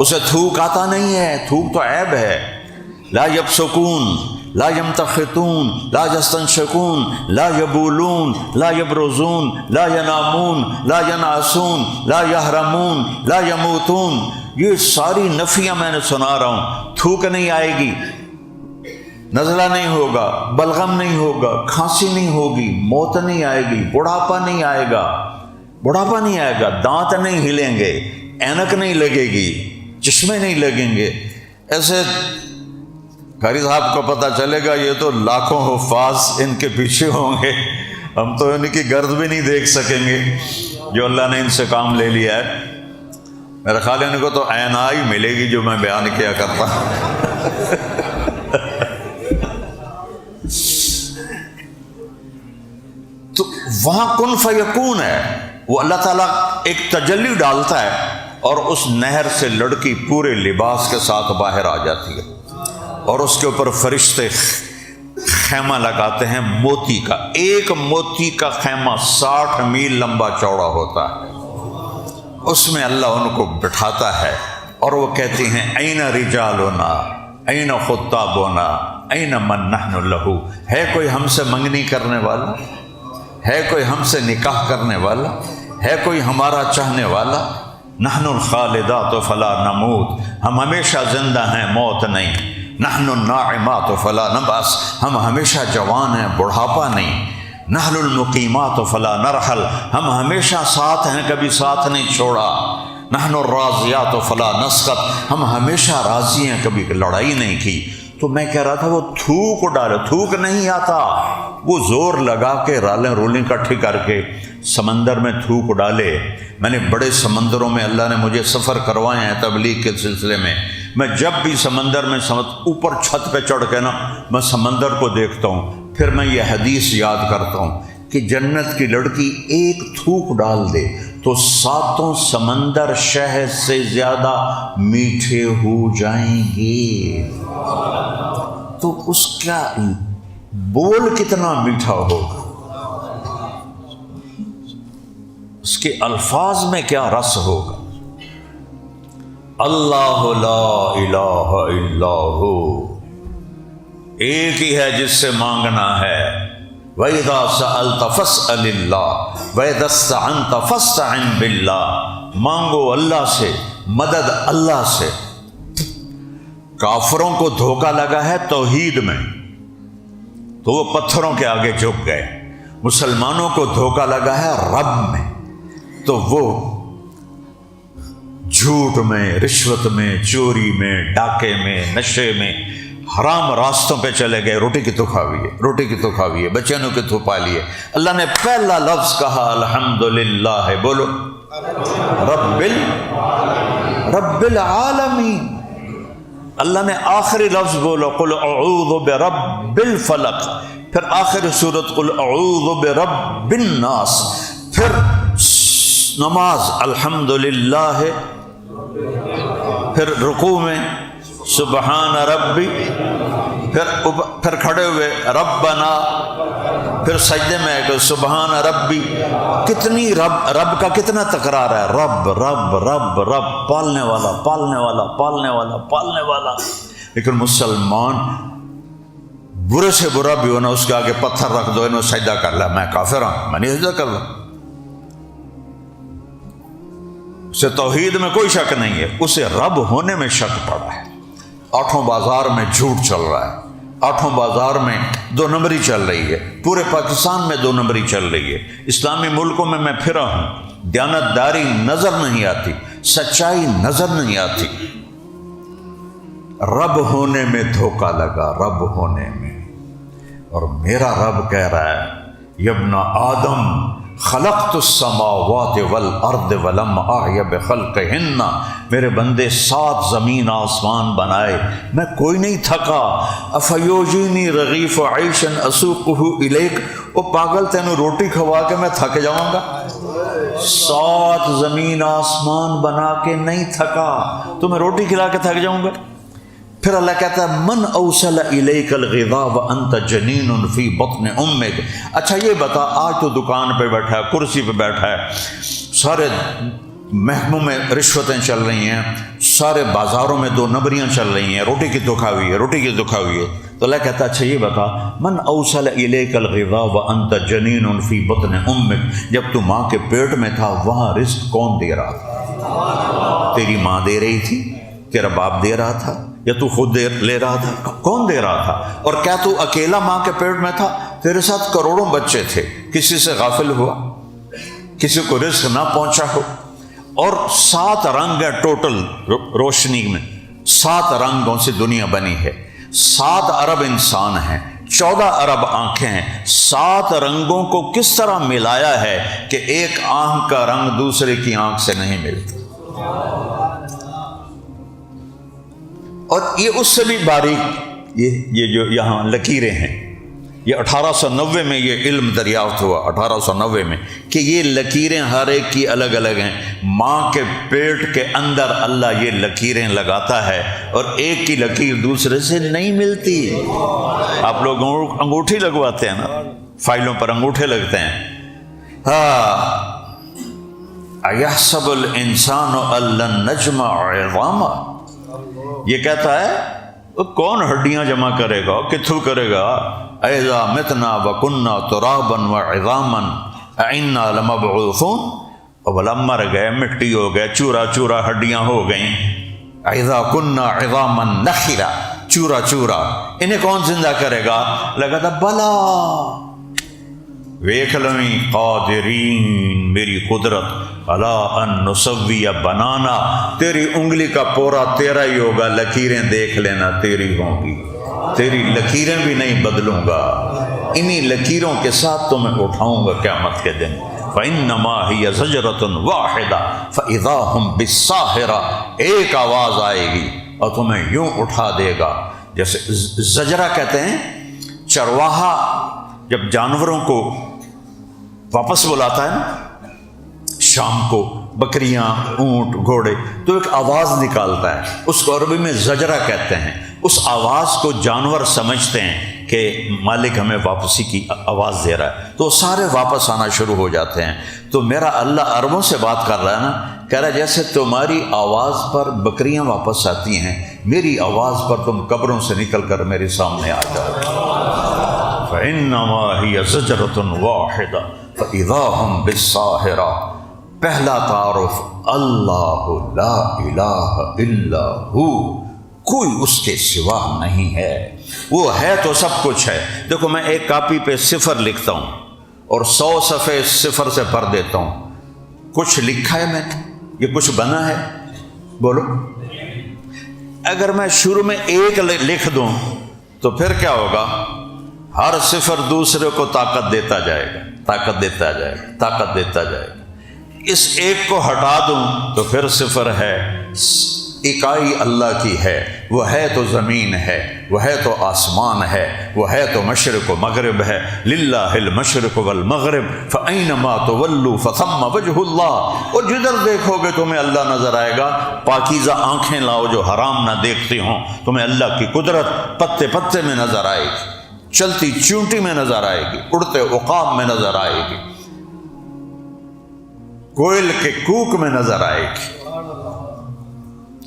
اسے تھوک آتا نہیں ہے، تھوک تو عیب ہے۔ لا یبصقون، لا یمتخطون، لا یستنشقون، لا یبولون، لا یبرزون، لا ینامون، لا ینعسون، لا یحرمون، لا یموتون۔ یہ ساری نفیاں میں نے سنا رہا ہوں۔ تھوک نہیں آئے گی، نزلہ نہیں ہوگا، بلغم نہیں ہوگا، کھانسی نہیں ہوگی، موت نہیں آئے گی، بڑھاپا نہیں آئے گا، بڑھاپا نہیں آئے گا، دانت نہیں ہلیں گے، اینک نہیں لگے گی، چشمے نہیں لگیں گے۔ ایسے قاری صاحب کو پتہ چلے گا یہ تو لاکھوں حفاظ ان کے پیچھے ہوں گے، ہم تو ان کی گرد بھی نہیں دیکھ سکیں گے جو اللہ نے ان سے کام لے لیا ہے۔ میرے خیال ان کو تو عین ہی ملے گی جو میں بیان کیا کرتا تو وہاں کن فیکون ہے، وہ اللہ تعالیٰ ایک تجلی ڈالتا ہے اور اس نہر سے لڑکی پورے لباس کے ساتھ باہر آ جاتی ہے، اور اس کے اوپر فرشتے خیمہ لگاتے ہیں موتی کا۔ ایک موتی کا خیمہ 60 میل لمبا چوڑا ہوتا ہے، اس میں اللہ ان کو بٹھاتا ہے اور وہ کہتی ہیں این رجالنا این خطابنا این من نحن لہو۔ ہے کوئی ہم سے منگنی کرنے والا؟ ہے کوئی ہم سے نکاح کرنے والا؟ ہے کوئی ہمارا چاہنے والا؟ نحن الخالدات فلا نموت، ہم ہمیشہ زندہ ہیں، موت نہیں۔ نحن الناعمات فلا نبعث، ہم ہمیشہ جوان ہیں، بڑھاپا نہیں۔ نحن المقیمات فلا نرحل، ہم ہمیشہ ساتھ ہیں، کبھی ساتھ نہیں چھوڑا۔ نحن الراضیات فلا نسقط، ہم ہمیشہ راضی ہیں، کبھی لڑائی نہیں کی۔ تو میں کہہ رہا تھا وہ تھوک ڈالے، تھوک نہیں آتا، وہ زور لگا کے رالیں رولیں کٹھی کر کے سمندر میں تھوک ڈالے۔ میں نے بڑے سمندروں میں اللہ نے مجھے سفر کروائے ہیں تبلیغ کے سلسلے میں، میں جب بھی سمندر میں اوپر چھت پہ چڑھ کے نا میں سمندر کو دیکھتا ہوں، پھر میں یہ حدیث یاد کرتا ہوں کہ جنت کی لڑکی ایک تھوک ڈال دے تو 7 سمندر شہد سے زیادہ میٹھے ہو جائیں گے۔ تو اس کا بول کتنا میٹھا ہوگا، اس کے الفاظ میں کیا رس ہوگا۔ اللہ لا الہ الا ہو، ایک ہی ہے جس سے مانگنا ہے۔ وَإِذَا سَأَلْتَ فَاسْأَلِ اللَّهِ وَإِذَا اسْتَعَنْتَ فَاسْتَعِنْ بِاللَّهِ، مانگو اللہ سے، مدد اللہ سے۔ کافروں کو دھوکہ لگا ہے توحید میں تو وہ پتھروں کے آگے جھک گئے، مسلمانوں کو دھوکہ لگا ہے رب میں تو وہ جھوٹ میں، رشوت میں، چوری میں، ڈاکے میں، نشے میں، حرام راستوں پہ چلے گئے، روٹی کی تو کھاویے، روٹی کی تو کھاویے، بچنوں کی تو پالیے۔ اللہ نے پہلا لفظ کہا الحمدللہ، بولو رب العالمین۔ اللہ نے آخری لفظ بولو قل اعوذ برب الفلق، پھر آخری سورت قل اعوذ برب الناس، پھر نماز الحمدللہ، پھر رکوع میں سبحان ربی، پھر کھڑے ہوئے ربنا، پھر سجدے میں کہ سبحان ربی۔ کتنی رب کا کتنا تکرار ہے، رب رب رب رب، پالنے والا پالنے والا پالنے والا پالنے والا۔ لیکن مسلمان برے سے برا بھی ہونا، اس کے آگے پتھر رکھ دو، انہوں سجدہ کر لیا، میں کافر ہوں، میں نہیں سجدہ کر رہا۔ اسے توحید میں کوئی شک نہیں ہے، اسے رب ہونے میں شک پڑا ہے۔ آٹھوں بازار میں جھوٹ چل رہا ہے، آٹھوں بازار میں دو نمبری چل رہی ہے، پورے پاکستان میں دو نمبری چل رہی ہے۔ اسلامی ملکوں میں پھرا ہوں، دیانتداری نظر نہیں آتی، سچائی نظر نہیں آتی۔ رب ہونے میں دھوکہ لگا، رب ہونے میں۔ اور میرا رب کہہ رہا ہے یا ابن آدم خلقت السماوات والارض ولم اعی بخلقہن، میرے بندے 7 زمین آسمان بنائے، میں کوئی نہیں تھکا۔ افیوجینی رغیف عیشا اسوقہ الیک، او پاگل تینوں روٹی کھوا کے میں تھک جاؤں گا؟ 7 زمین آسمان بنا کے نہیں تھکا، تو میں روٹی کھلا کے تھک جاؤں گا؟ پھر اللہ کہتا ہے من اوصل الیک الغذاء وانت جنین فی بطن امک۔ اچھا یہ بتا، آج تو دکان پہ بیٹھا ہے، کرسی پہ بیٹھا ہے، سارے محکموں میں رشوتیں چل رہی ہیں، سارے بازاروں میں دو نمبریاں چل رہی ہیں، روٹی کی تو کھاوی ہے، روٹی کی تو کھاوی ہے۔ تو اللہ کہتا ہے اچھا یہ بتا من اوصل الیک الغذاء وانت جنین فی بطن امک، جب تو ماں کے پیٹ میں تھا وہاں رزق کون دے رہا تھا؟ تیری ماں دے رہی تھی، تیرا باپ دے رہا تھا، یا تو خود لے رہا تھا؟ کون دے رہا تھا؟ اور کیا تو اکیلا ماں کے پیٹ میں تھا؟ تیرے ساتھ کروڑوں بچے تھے، کسی سے غافل ہوا، کسی کو رزق نہ پہنچا ہو؟ اور 7 رنگ ہے ٹوٹل روشنی میں، 7 رنگوں سے دنیا بنی ہے، 7 ارب انسان ہیں، 14 ارب آنکھیں ہیں۔ 7 رنگوں کو کس طرح ملایا ہے کہ ایک آنکھ کا رنگ دوسرے کی آنکھ سے نہیں ملتا؟ اور یہ اس سے بھی باریک، یہ جو یہاں لکیریں ہیں، یہ 1890 میں یہ علم دریافت ہوا، 1890 میں، کہ یہ لکیریں ہر ایک کی الگ الگ ہیں۔ ماں کے پیٹ کے اندر اللہ یہ لکیریں لگاتا ہے، اور ایک کی لکیر دوسرے سے نہیں ملتی۔ آپ لوگ انگوٹھی لگواتے ہیں نا، فائلوں پر انگوٹھے لگتے ہیں۔ اَيَحْسَبُ الْإِنسَانُ أَن لَّن نَّجْمَعَ عِظَامَهُ، یہ کہتا ہے کون ہڈیاں جمع کرے گا، کتھو کرے گا؟ اِذَا مِتْنَا وَكُنَّا تُرَابًا وَعِظَامًا أَإِنَّا لَمَبْعُوثُونَ، اور بھلا مر گئے، مٹی ہو گئے، چورا چورا ہڈیاں ہو گئیں۔ اِذَا كُنَّا عِظَامًا نَخِرًا، چورا چورا، انہیں کون زندہ کرے گا؟ لگا تھا بلا ویکھ لویں قادرین، میری قدرت، الا ان نسوی بنانا، تیری انگلی کا پورا تیرا ہی ہوگا، لکیریں دیکھ لینا تیری ہوں گی، تیری لکیریں بھی نہیں بدلوں گا، انہی لکیروں کے ساتھ تمہیں اٹھاؤں گا قیامت کے دن۔ فَإِنَّمَا هِيَ زَجْرَةٌ وَاحِدَةٌ فَإِذَا هُمْ بِالسَّاهِرَةِ، ایک آواز آئے گی اور تمہیں یوں اٹھا دے گا جیسے زجرہ کہتے ہیں، چرواہا جب جانوروں کو واپس بلاتا ہے نا شام کو، بکریاں، اونٹ، گھوڑے، تو ایک آواز نکالتا ہے، اس کو عربی میں زجرہ کہتے ہیں۔ اس آواز کو جانور سمجھتے ہیں کہ مالک ہمیں واپسی کی آواز دے رہا ہے، تو سارے واپس آنا شروع ہو جاتے ہیں۔ تو میرا اللہ عربوں سے بات کر رہا ہے نا، کہہ رہا ہے جیسے تمہاری آواز پر بکریاں واپس آتی ہیں، میری آواز پر تم قبروں سے نکل کر میرے سامنے آ جاؤ۔ فَإِنَّمَا هِيَ زَجْرَةٌ وَاحِدَةٌ فَإِذَا هُمْ بِالسَّاهِرَةِ، پہلا تعارف اللہ لا الہ الا ہو، کوئی اس کے سوا نہیں ہے، وہ ہے تو سب کچھ ہے۔ دیکھو میں ایک کاپی پہ 0 لکھتا ہوں اور 100 صفحے 0 سے بھر دیتا ہوں، کچھ لکھا ہے میں نے، یہ کچھ بنا ہے، بولو، اگر میں شروع میں 1 لکھ دوں تو پھر کیا ہوگا؟ ہر صفر دوسرے کو طاقت دیتا جائے گا، طاقت دیتا جائے گا، طاقت دیتا جائے گا۔ اس 1 کو ہٹا دوں تو پھر صفر ہے۔ اکائی اللہ کی ہے، وہ ہے تو زمین ہے، وہ ہے تو آسمان ہے، وہ ہے تو مشرق و مغرب ہے۔ للہ المشرق والمغرب فأینما تولوا فثم وجہ اللہ۔ اور جدھر دیکھو گے تمہیں اللہ نظر آئے گا۔ پاکیزہ آنکھیں لاؤ جو حرام نہ دیکھتی ہوں، تمہیں اللہ کی قدرت پتے پتے میں نظر آئے گی، چلتی چونٹی میں نظر آئے گی، اڑتے عقاب میں نظر آئے گی، کوئل کے کوک میں نظر آئے گی،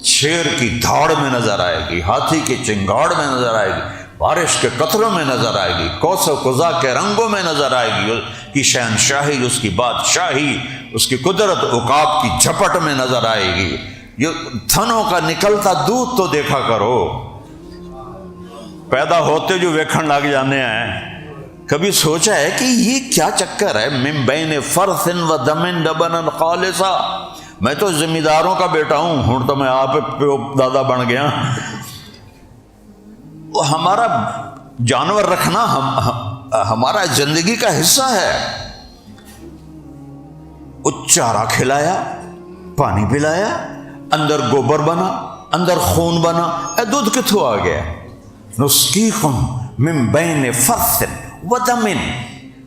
شیر کی دھاڑ میں نظر آئے گی، ہاتھی کی چنگاڑ میں نظر آئے گی، بارش کے قطروں میں نظر آئے گی، کوس و قزح کے رنگوں میں نظر آئے گی، اس کی شہنشاہی، اس کی بادشاہی، اس کی قدرت عقاب کی جھپٹ میں نظر آئے گی۔ یہ تھنوں کا نکلتا دودھ تو دیکھا کرو، پیدا ہوتے جو ویکھن لگ جانے ہیں۔ کبھی سوچا ہے کہ یہ کیا چکر ہے؟ من بین فرث و دم لبنا خالصا۔ میں تو ذمہ داروں کا بیٹا ہوں تو میں آپ دادا بن گیا۔ ہمارا جانور رکھنا ہمارا زندگی کا حصہ ہے۔ وہ چارہ کھلایا، پانی پلایا، اندر گوبر بنا، اندر خون بنا، اے دودھ کتھوں آ گیا؟ نسقیکم من بین فرث و دم،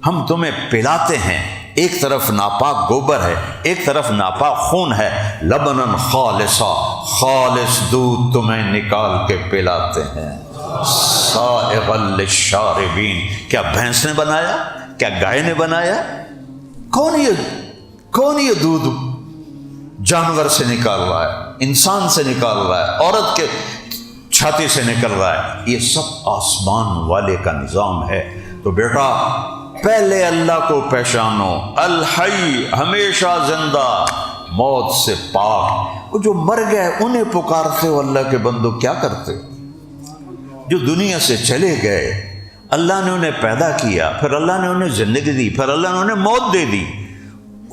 ہم تمہیں پلاتے ہیں، ایک طرف ناپاک گوبر ہے، ایک طرف ناپاک خون ہے، لبنن خالصا، خالص دودھ تمہیں نکال کے پلاتے ہیں، سائغا للشاربین۔ کیا بھینس نے بنایا؟ کیا گائے نے بنایا؟ کون یہ دودھ جانور سے نکال رہا ہے، انسان سے نکال رہا ہے، عورت کے چھاتی سے نکل رہا ہے؟ یہ سب آسمان والے کا نظام ہے۔ تو بیٹا پہلے اللہ کو پہچانو، الحی، ہمیشہ زندہ، موت سے پاک۔ وہ جو مر گئے انہیں پکارتے ہو اللہ کے بندو، کیا کرتے؟ جو دنیا سے چلے گئے، اللہ نے انہیں پیدا کیا، پھر اللہ نے انہیں زندگی دی، پھر اللہ نے انہیں موت دے دی،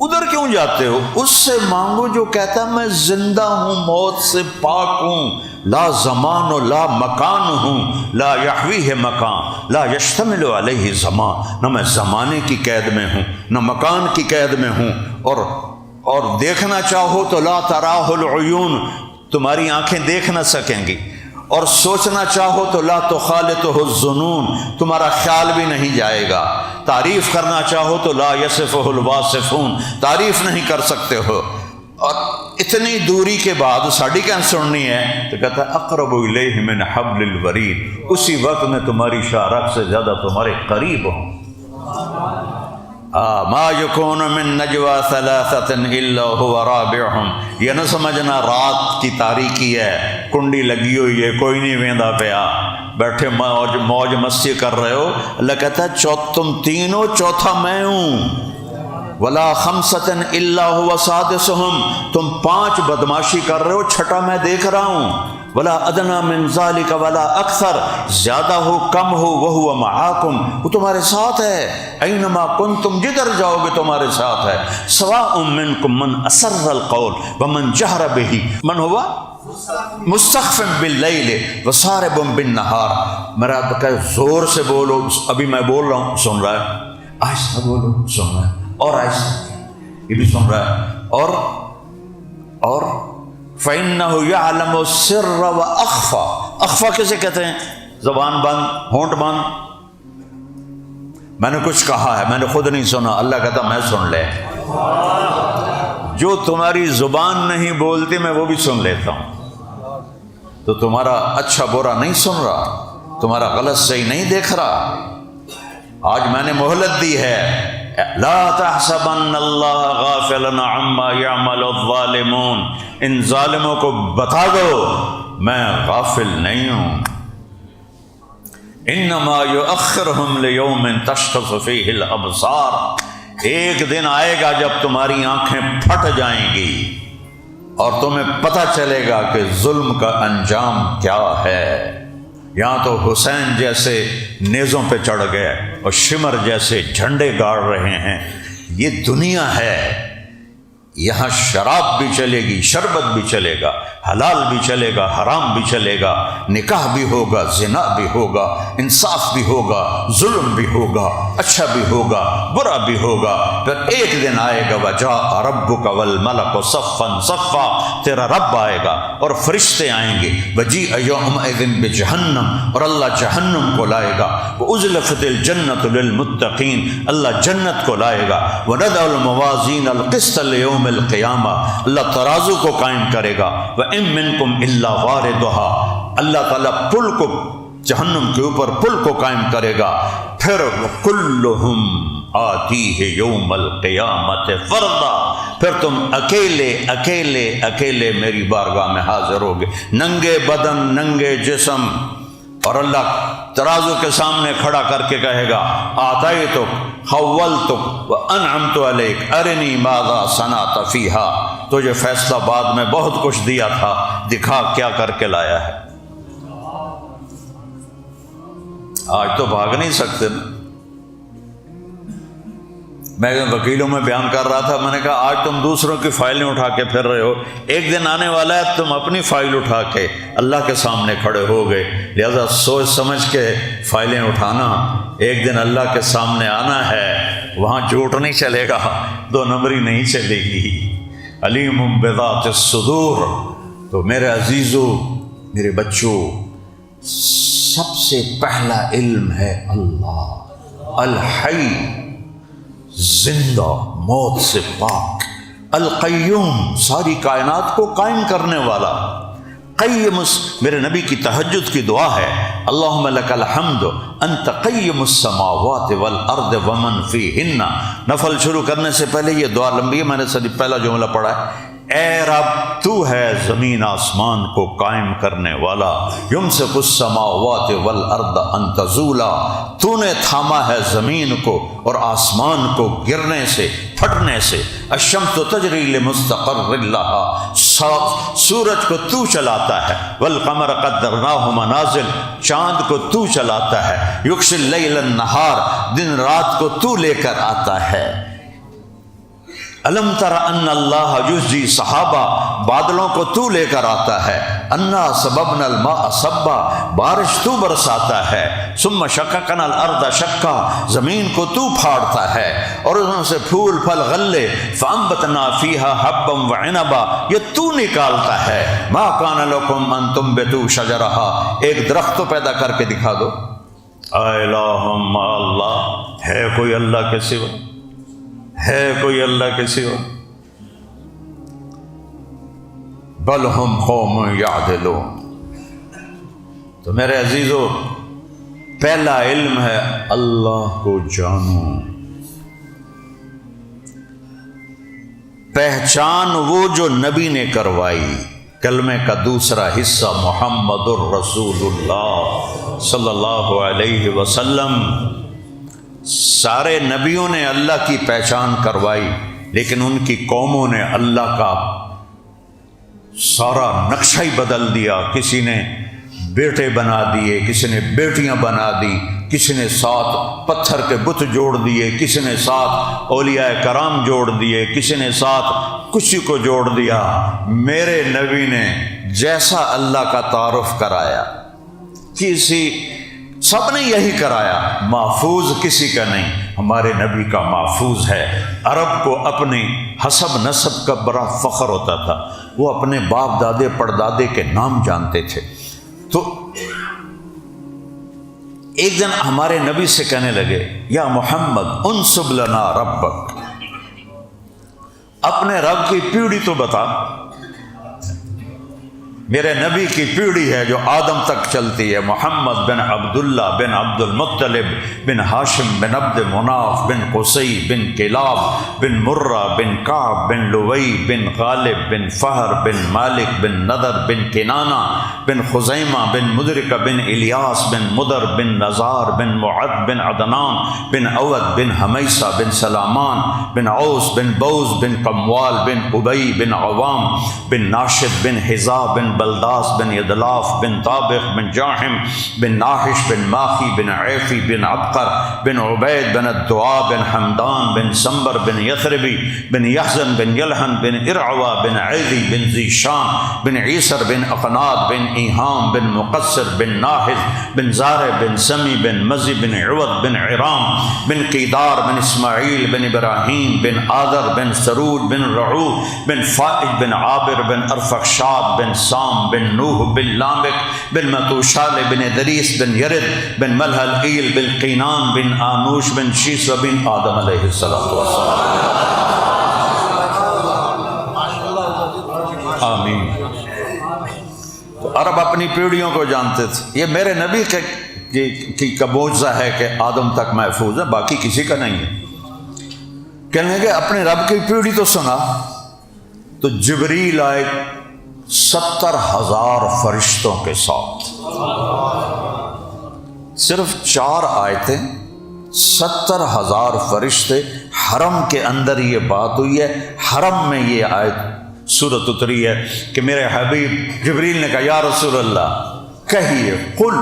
ادھر کیوں جاتے ہو؟ اس سے مانگو جو کہتا میں زندہ ہوں، موت سے پاک ہوں، لا زمان و لا مکان ہوں، لا یحویہ مکان لا یشتمل علیہ زمان۔ نہ میں زمانے کی قید میں ہوں، نہ مکان کی قید میں ہوں، اور دیکھنا چاہو تو لا تراہ العیون، تمہاری آنکھیں دیکھ نہ سکیں گی، اور سوچنا چاہو تو لا تخالطہ الظنون، تمہارا خیال بھی نہیں جائے گا، تعریف کرنا چاہو تو لا یصفہ الواصفون، تعریف نہیں کر سکتے ہو۔ اور اتنی دوری کے بعد ساڑی کیا سننی ہے؟ تو کہتا ہے اقرب الیہ من حبل الورید، اسی وقت میں تمہاری شاخ سے زیادہ تمہارے قریب ہوں۔ ما یکون من نجوى ثلاثة الا هو رابعهم، یہ نہ سمجھنا رات کی تاریکی ہے، کنڈی لگی ہوئی ہے، کوئی نہیں ویندا پیا، بیٹھے موج مستی کر رہے ہو۔ اللہ کہتا ہے تم تینوں، چوتھا میں ہوں۔ ولا خمسة الا هو سادسهم، تم 5 بدماشی کر رہے ہو، چھٹا میں دیکھ رہا ہوں۔ ولا ادنى من ذلك ولا اکثر، زیادہ ہو کم ہو، وهو معاکم، وہ تمہارے ساتھ ہے، اینما کنتم، جدھر جاؤ گے تمہارے ساتھ ہے۔ سواء منکم من اسر القول ومن جہر به، من ہوا مستخف باللیل وسارب بالنہار۔ میرا کہ زور سے بولو، ابھی میں بول رہا ہوں سن رہا ہے، آہستہ بولو سن رہا ہے، اور آہستہ یہ بھی سن رہا ہے، اور فَإِنَّهُ يَعْلَمُ السِّرَّ وَأَخْفَى، اخفا کسے کہتے ہیں؟ زبان بند، ہونٹ بند۔ میں نے کچھ کہا ہے، میں نے خود نہیں سنا، اللہ کہتا میں سن لے، جو تمہاری زبان نہیں بولتی میں وہ بھی سن لیتا ہوں۔ تو تمہارا اچھا برا نہیں سن رہا، تمہارا غلط صحیح نہیں دیکھ رہا۔ آج میں نے مہلت دی ہے، لا تحسبن اللہ غافلا عما يعمل الظالمون، ان ظالموں کو بتا دو میں غافل نہیں ہوں۔ انما یؤخرہم لیوم تشخص فیہ الابصار، ایک دن آئے گا جب تمہاری آنکھیں پھٹ جائیں گی اور تمہیں پتہ چلے گا کہ ظلم کا انجام کیا ہے۔ یہاں تو حسین جیسے نیزوں پہ چڑھ گئے اور شمر جیسے جھنڈے گاڑ رہے ہیں۔ یہ دنیا ہے، یہاں شراب بھی چلے گی، شربت بھی چلے گا، حلال بھی چلے گا، حرام بھی چلے گا، نکاح بھی ہوگا، زنا بھی ہوگا، انصاف بھی ہوگا، ظلم بھی ہوگا، اچھا بھی ہوگا، برا بھی ہوگا۔ پھر ایک دن آئے گا وجاء ربک والملک صفا صفا، تیرا رب آئے گا اور فرشتے آئیں گے، وجیء یومئذ بجہنم، اور اللہ جہنم کو لائے گا، وازلفت الجنۃ للمتقین، اللہ جنت کو لائے گا، وندع الموازین القسط لیوم القیامہ، اللہ ترازو کو قائم کرے گا، وَإِن مِّنكُمْ إِلَّا وَارِدُهَا، اللہ تعالیٰ پل کو، جہنم کے اوپر پل کو قائم کرے گا، پھر وَكُلُّهُمْ آتِيهِ يَوْمَ الْقِيَامَةِ فَرْدًا، پھر تم اکیلے اکیلے اکیلے میری بارگاہ میں حاضر ہوگے، ننگے بدن، ننگے جسم، اور اللہ ترازو کے سامنے کھڑا کر کے کہے گا آتیتک خولتک وانعمت علیک ارنی ماذا صنعت فیہا، تجھے فیصلہ بعد میں بہت کچھ دیا تھا، دکھا کیا کر کے لایا ہے۔ آج تو بھاگ نہیں سکتے نا۔ میں وکیلوں میں بیان کر رہا تھا، میں نے کہا آج تم دوسروں کی فائلیں اٹھا کے پھر رہے ہو، ایک دن آنے والا ہے تم اپنی فائل اٹھا کے اللہ کے سامنے کھڑے ہو گئے، لہذا سوچ سمجھ کے فائلیں اٹھانا، ایک دن اللہ کے سامنے آنا ہے، وہاں جھوٹ نہیں چلے گا، دو نمبری نہیں چلے گی۔ علیم بذات الصدور۔ تو میرے عزیزو، میرے بچوں، سب سے پہلا علم ہے اللہ الحی، زندہ، موت سے پاک، القیوم، ساری کائنات کو قائم کرنے والا، قیم، میرے نبی کی تہجد کی دعا ہے، اللہم لک الحمد انت قیم السماوات والارض ومن فیہن۔ نفل شروع کرنے سے پہلے یہ دعا لمبی ہے، میں نے صرف پہلا جملہ پڑھا ہے، اے رب تو ہے زمین آسمان کو قائم کرنے والا، یمسک السماوات والارض ان تزولا، تو نے تھاما ہے زمین کو اور آسمان کو گرنے سے، پھٹنے سے، الشمس تجری لمستقر لہا، سورج کو تو چلاتا ہے، والقمر قدرناہ منازل، چاند کو تو چلاتا ہے، یغشی اللیل النہار، دن رات کو تو لے کر آتا ہے۔ الم تر ان اللہ یزجی صحابہ، بادلوں کو تو لے کر آتا ہے، انا سببنا الماء صبا، بارش تو برساتا ہے، ثم شققنا الارض شقا، زمین کو تو پھاڑتا ہے اور ان سے پھول پھل غلے، فانبتنا فیہا حبا وعنبا، یہ تو نکالتا ہے، ما کان لکم ان تنبتوا شجرہا، ایک درخت تو پیدا کر کے دکھا دو۔ اے الہم اللہ، ہے کوئی اللہ کے سوا؟ ہے کوئی اللہ کے سوا؟ بل ہم قوم یعدلون۔ تو میرے عزیزو، پہلا علم ہے اللہ کو جانو، پہچان وہ جو نبی نے کروائی، کلمے کا دوسرا حصہ محمد الرسول اللہ صلی اللہ علیہ وسلم۔ سارے نبیوں نے اللہ کی پہچان کروائی، لیکن ان کی قوموں نے اللہ کا سارا نقشہ ہی بدل دیا، کسی نے بیٹے بنا دیے، کسی نے بیٹیاں بنا دی، کسی نے ساتھ پتھر کے بت جوڑ دیے، کسی نے ساتھ اولیاء کرام جوڑ دیے، کسی نے ساتھ کسی کو جوڑ دیا۔ میرے نبی نے جیسا اللہ کا تعارف کرایا، سب نے یہی کرایا، محفوظ کسی کا نہیں، ہمارے نبی کا محفوظ ہے۔ عرب کو اپنی حسب نسب کا بڑا فخر ہوتا تھا، وہ اپنے باپ دادے پردادے کے نام جانتے تھے۔ تو ایک دن ہمارے نبی سے کہنے لگے، یا محمد انسب لنا ربک، اپنے رب کی پیڑھی تو بتا۔ میرے نبی کی پیڑھی ہے جو آدم تک چلتی ہے، محمد بن عبداللہ بن عبد المطلب بن ہاشم بن عبد مناف بن قصی بن کلاب بن مرہ بن کعب بن لوئی بن غالب بن فہر بن مالک بن نضر بن کنانہ بن خزیمہ بن مدرکہ بن الیاس بن مدر بن نزار بن معد بن عدنان بن اود بن حمیسہ بن سلامان بن عوس بن بوز بن قموال بن ابی بن عوام بن ناشد بن حذا بن بلداس بن یدلاف بن طابق بن جاحم بن ناحش بن ماخی بن عیفی بن عبقر بن عبید بن الدعاء بن حمدان بن سمبر بن یثربی بن یحزن بن یلحن بن ارعوا بن عیدی بن ذیشان بن عیسر بن اقناد بن ایہام بن مقصر بن ناحذ بن زارع بن سمی بن مزی بن عوض بن عرام بن قیدار بن اسماعیل بن ابراہیم بن آذر بن سرود بن رعو بن فائج بن عابر بن ارفخشاد بن سام بن نوح بن لامک بن متوشال بن دریس بن یرد بن ملحل ایل بن قینان بن آنوش بن شیس و بن آدم علیہ السلام. آمین. تو عرب اپنی پیڑھیوں کو جانتے تھے. یہ میرے نبی کا معجزہ ہے کہ آدم تک محفوظ ہے، باقی کسی کا نہیں ہے. کہنے لگے اپنے رب کی پیڑھی تو سنا. تو جبریل آئے 70,000 فرشتوں کے ساتھ. صرف 4 آیتیں، 70,000 فرشتے. حرم کے اندر یہ بات ہوئی ہے، حرم میں یہ آیت سورت اتری ہے کہ میرے حبیب جبریل نے کہا یا رسول اللہ کہیے، قل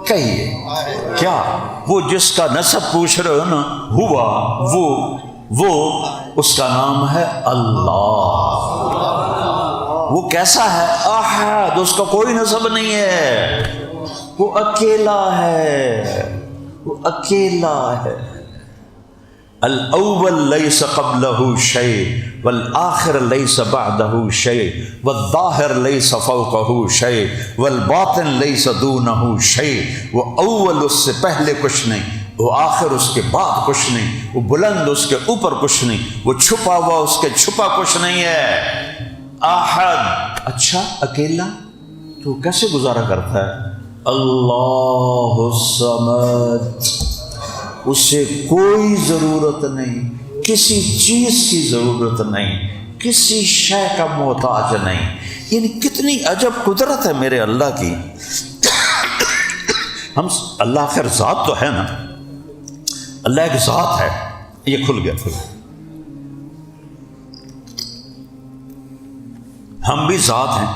کہیے. کیا؟ وہ جس کا نسب پوچھ رہے ہو نا، ہوا وہ اس کا نام ہے اللہ. وہ کیسا ہے؟ احد، اس کا کوئی نسب نہیں ہے، وہ اکیلا ہے، وہ اکیلا ہے. الاول لیس قبلہ شیء والآخر لیس بعدہ شیء والظاہر لیس فوقہ شیء والباطن لیس دونہ شیء. وہ اول اس سے پہلے کچھ نہیں، وہ آخر اس کے بعد کچھ نہیں، وہ بلند اس کے اوپر کچھ نہیں، وہ چھپا ہوا اس کے چھپا کچھ نہیں ہے. احد. اچھا اکیلا تو کیسے گزارا کرتا ہے؟ اللہ الصمد، اسے کوئی ضرورت نہیں، کسی چیز کی ضرورت نہیں، کسی شے کا محتاج نہیں. یعنی کتنی عجب قدرت ہے میرے اللہ کی. ہم اللہ آخر ذات تو ہے نا، اللہ ایک ذات ہے. یہ کھل گیا. ہم بھی ذات ہیں.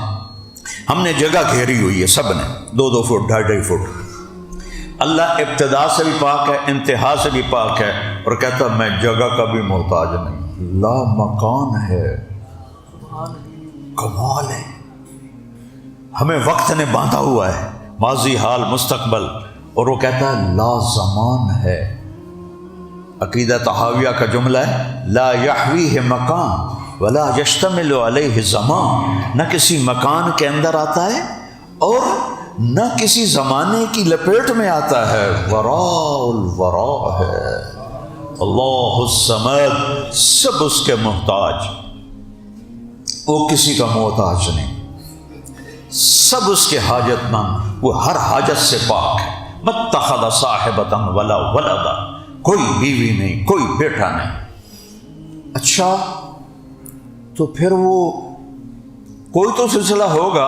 ہم نے جگہ گھیری ہوئی ہے سب نے، 2-2 فٹ 2.5 فٹ. اللہ ابتدا سے بھی پاک ہے، انتہا سے بھی پاک ہے، اور کہتا میں جگہ کا بھی محتاج نہیں. لا مکان ہے، کمال ہے. ہمیں وقت نے باندھا ہوا ہے، ماضی حال مستقبل، اور وہ کہتا ہے لا زمان ہے. عقیدہ طحاویہ کا جملہ ہے لا یحویہ مکان ولا یشتمل علیہ زمان. نہ کسی مکان کے اندر آتا ہے اور نہ کسی زمانے کی لپیٹ میں آتا ہے. وراء الوراء ہے. اللہ الصمد، سب اس کے محتاج، وہ کسی کا محتاج نہیں. سب اس کے حاجت مند، وہ ہر حاجت سے پاک ہے. متخذ صاحبۃ ولا ولدا، کوئی بیوی نہیں، کوئی بیٹا نہیں. اچھا تو پھر وہ کوئی تو سلسلہ ہوگا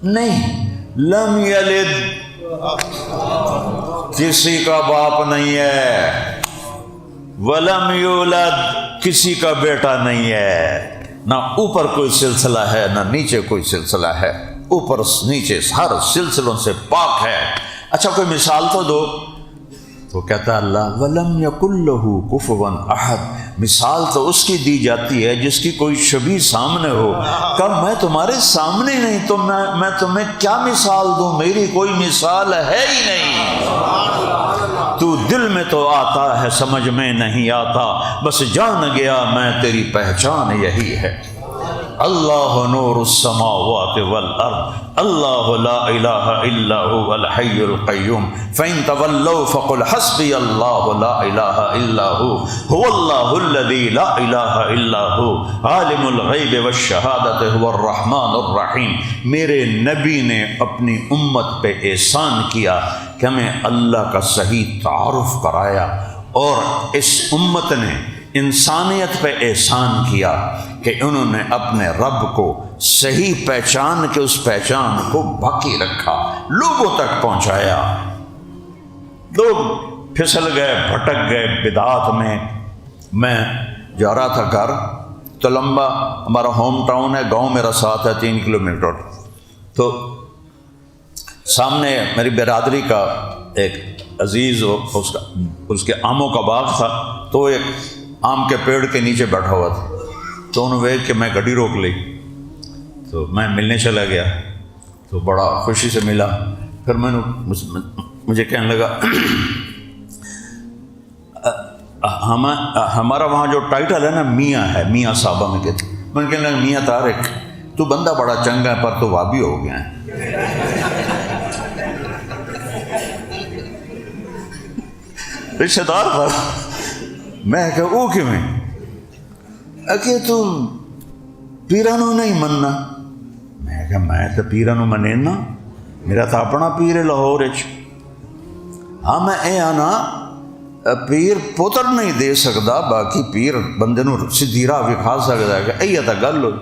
نہیں. لم یلد، کسی کا باپ نہیں ہے. ولم یولد، کسی کا بیٹا نہیں ہے. نہ اوپر کوئی سلسلہ ہے نہ نیچے کوئی سلسلہ ہے. اوپر نیچے ہر سلسلوں سے پاک ہے. اچھا کوئی مثال تو دو. تو کہتا اللہ وَلَمْ يَكُنْ لَهُ كُفُوًا أَحَدٌ. مثال تو اس کی دی جاتی ہے جس کی کوئی شبیہ سامنے ہو. کب میں تمہارے سامنے نہیں تو میں تمہیں کیا مثال دوں؟ میری کوئی مثال ہے ہی نہیں. تو دل میں تو آتا ہے سمجھ میں نہیں آتا، بس جان گیا میں تیری پہچان یہی ہے. اللہ نور السماوات والارض، اللہ لا الہ الا هو الحی القیوم، فإن تولوا فقل حسبی اللہ لا الہ الا هو اللہ الذی لا الہ الا هو عالم الغیب والشہادۃ هو الرحمن الرحیم. میرے نبی نے اپنی امت پہ احسان کیا کہ ہمیں اللہ کا صحیح تعارف کرایا، اور اس امت نے انسانیت پہ احسان کیا کہ انہوں نے اپنے رب کو صحیح پہچان کے اس پہچان کو باقی رکھا، لوگوں تک پہنچایا. لوگ پھسل گئے، بھٹک گئے بدعات میں. میں جا رہا تھا گھر، تو لمبا ہمارا ہوم ٹاؤن ہے، گاؤں میرا ساتھ ہے 3 کلومیٹر. تو سامنے میری برادری کا ایک عزیز اس کے آموں کا باغ تھا، تو ایک آم کے پیڑ کے نیچے بیٹھا ہوا تھا، تو انہوں نے کہ میں گاڑی روک لی، تو میں ملنے چلا گیا، تو بڑا خوشی سے ملا۔ پھر میں نے مجھے کہنے لگا ہمارا وہاں جو ٹائٹل ہے نا میاں ہے، میاں صاحبہ میں کہتے، میں نے کہنے لگا میاں طارق تو بندہ بڑا چنگا ہے پر تو وابی ہو گیا ہے۔ رشتہ دار پر میں کہ وہ کیویں کہ تم پیرانو نہیں مننا؟ میں کہ میں تو پیرانو منینا، میرا تو اپنا پیر ہے لاہور وچ۔ ہاں میں اے آنا پیر پتر نہیں دے سکتا، باقی پیر بندے نو سیدھی راہ وکھا سکتا ہے، کہ اے تا گل ہوئی۔